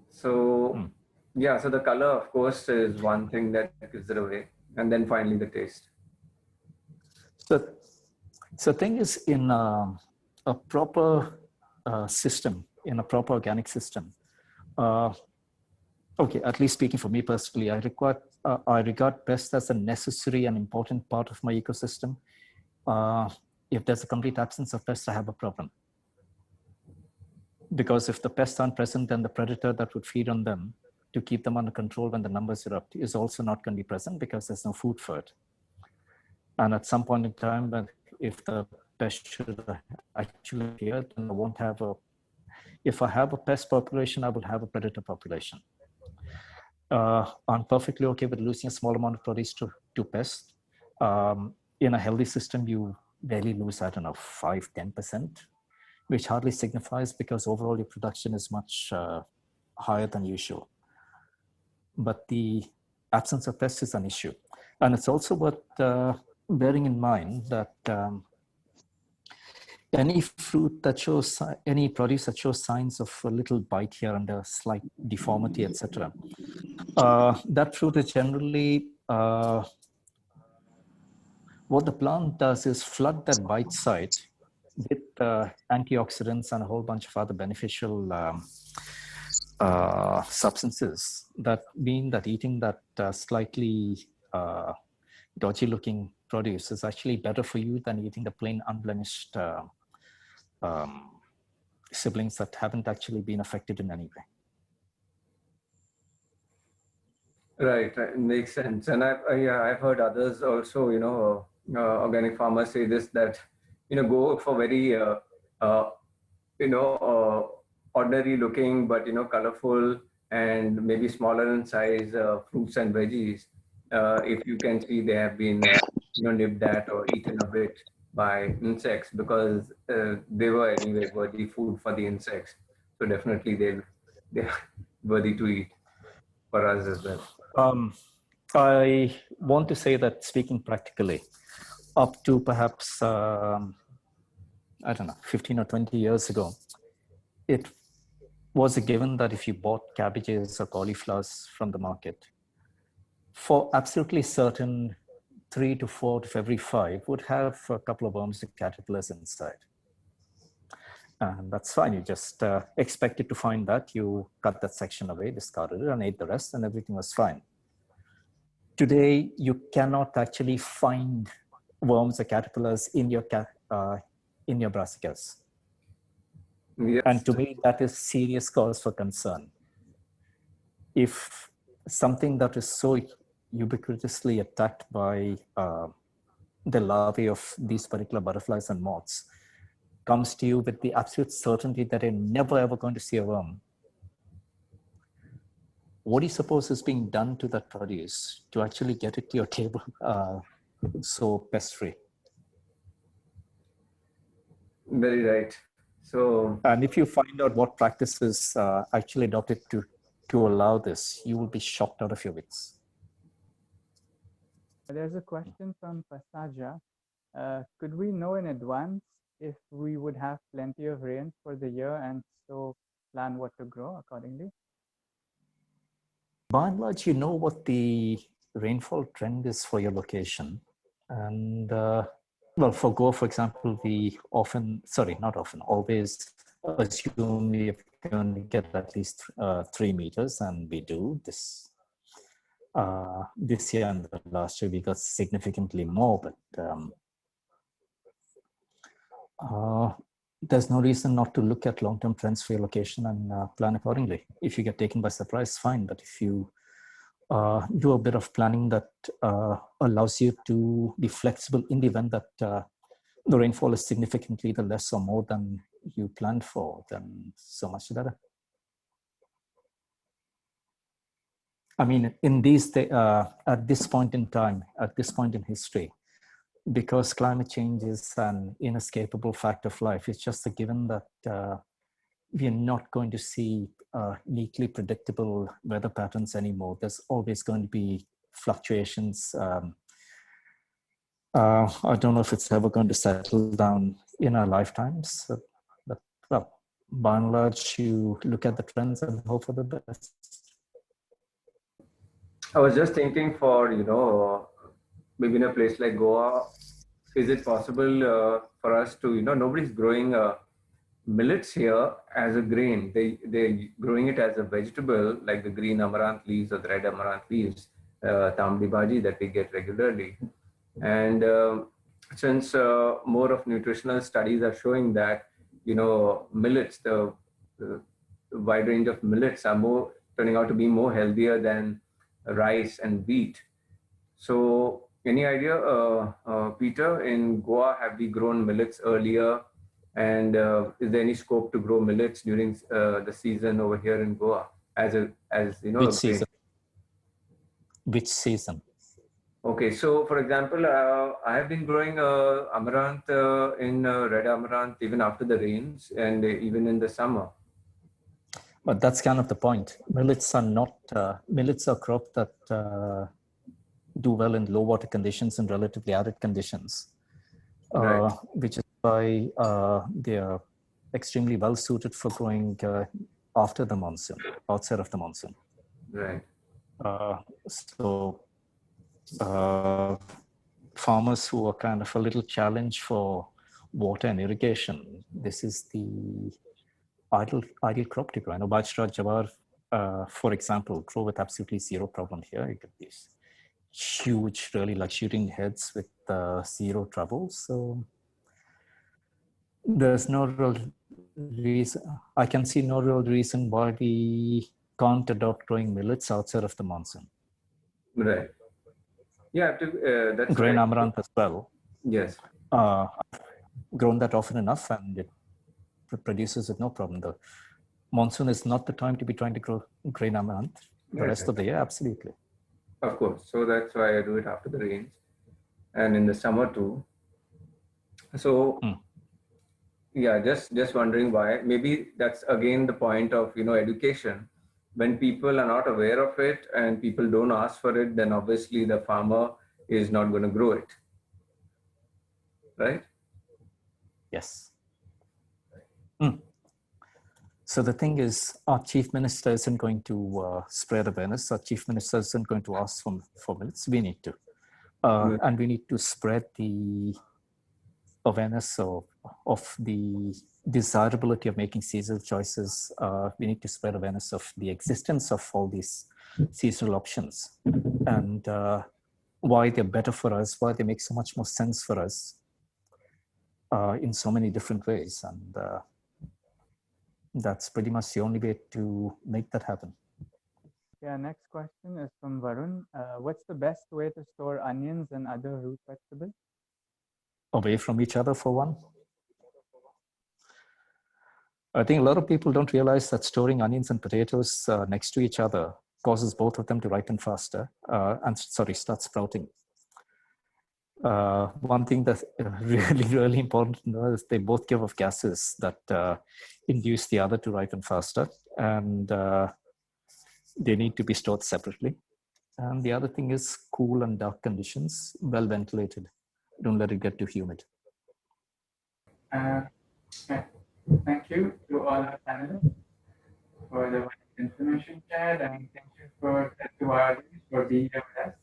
So yeah, so the color, of course, is one thing that gives it away, and then finally the taste. So thing is, in a proper system, in a proper organic system, okay, at least speaking for me personally, I regard pests as a necessary and important part of my ecosystem. If there's a complete absence of pests, I have a problem. Because if the pests aren't present, then the predator that would feed on them to keep them under control when the numbers erupt is also not going to be present because there's no food for it. And at some point in time, if the pest should actually appear, then I won't have if I have a pest population, I will have a predator population. I'm perfectly okay with losing a small amount of produce to pests. In a healthy system, you barely lose, 5-10%, which hardly signifies because overall your production is much higher than usual. But the absence of pests is an issue. And it's also worth bearing in mind that any fruit that shows, any produce that shows signs of a little bite here and a slight deformity, etc., that fruit is generally, what the plant does is flood that bite site with antioxidants and a whole bunch of other beneficial substances that mean that eating that slightly dodgy looking produce is actually better for you than eating the plain unblemished siblings that haven't actually been affected in any way. Right, right, makes sense. And I've heard others also, organic farmers say this, that, go for very, ordinary looking, but, colorful and maybe smaller in size fruits and veggies. If you can see, they have been, nipped at or eaten a bit by insects, because they were anyway worthy food for the insects. So definitely they're worthy to eat for us as well. I want to say that, speaking practically, up to perhaps, I don't know, 15 or 20 years ago, it was a given that if you bought cabbages or cauliflowers from the market, for absolutely certain, 3 to 4 out of every 5 would have a couple of worms and caterpillars inside. And that's fine. You just expected to find that. You cut that section away, discarded it, and ate the rest, and everything was fine. Today, you cannot actually find worms or caterpillars in your brassicas. Yes. And to me, that is serious cause for concern. If something that is so ubiquitously attacked by the larvae of these particular butterflies and moths comes to you with the absolute certainty that you're never ever going to see a worm, what do you suppose is being done to that produce to actually get it to your table so pest-free? Very right. So, and if you find out what practices actually adopted to allow this, you will be shocked out of your wits. There's a question from Pasaja. Could we know in advance if we would have plenty of rain for the year and so plan what to grow accordingly? By and large, you know what the rainfall trend is for your location. And well, for Goa, for example, we always assume you're going to get at least 3 meters, and we do. This year and the last year, we got significantly more, but there's no reason not to look at long-term trends for your location and plan accordingly. If you get taken by surprise, fine. But if you do a bit of planning that allows you to be flexible in the event that the rainfall is significantly either less or more than you planned for, then so much better. I mean, in these at this point in time, at this point in history, because climate change is an inescapable fact of life, it's just a given that we are not going to see neatly predictable weather patterns anymore. There's always going to be fluctuations. I don't know if it's ever going to settle down in our lifetimes, but well, by and large, you look at the trends and hope for the best. I was just thinking for, maybe in a place like Goa, is it possible for us to, nobody's growing millets here as a grain. They're growing it as a vegetable, like the green amaranth leaves or the red amaranth leaves, tamdi bhaji that we get regularly. And since more of nutritional studies are showing that, millets, the wide range of millets are turning out to be more healthier than rice and wheat. So any idea, Peter, in Goa, have we grown millets earlier? And is there any scope to grow millets during the season over here in Goa Which season? Which season? Okay, so for example, I have been growing amaranth in red amaranth even after the rains and even in the summer. But that's kind of the point. Millets are not, millets are crop that do well in low water conditions and relatively arid conditions, Right. which is why they are extremely well suited for growing after the monsoon, outside of the monsoon. Right. So farmers who are kind of a little challenged for water and irrigation, this is the ideal crop to grow. I know Bajra, Jawar, for example, grow with absolutely zero problem here. You get these huge, really luxuriant heads with zero trouble. So there's no real reason, I can see no real reason why we can't adopt growing millets outside of the monsoon. Right. Yeah, that's Grain right. amaranth as well. Yes. I've grown that often enough and it produces it no problem. The monsoon is not the time to be trying to grow grain amaranth. The Right, rest of the year, absolutely. Of course. So that's why I do it after the rains and in the summer too. So yeah, just wondering why. Maybe that's again the point of, education. When people are not aware of it and people don't ask for it, then obviously the farmer is not going to grow it. Right? Yes. So the thing is, our chief minister isn't going to spread awareness. Our chief minister isn't going to ask for minutes. We need to. And we need to spread the awareness of the desirability of making seasonal choices. We need to spread awareness of the existence of all these seasonal options and why they're better for us, why they make so much more sense for us in so many different ways. And that's pretty much the only way to make that happen. Yeah, next question is from Varun. What's the best way to store onions and other root vegetables? Away from each other for one. I think a lot of people don't realize that storing onions and potatoes next to each other causes both of them to ripen faster and start sprouting. One thing that's really important to know is they both give off gases that induce the other to ripen faster, and they need to be stored separately. And the other thing is cool and dark conditions, well ventilated. Don't let it get too humid. Thank you to all our panelists for the information shared, and thank you to our audience for being here with us.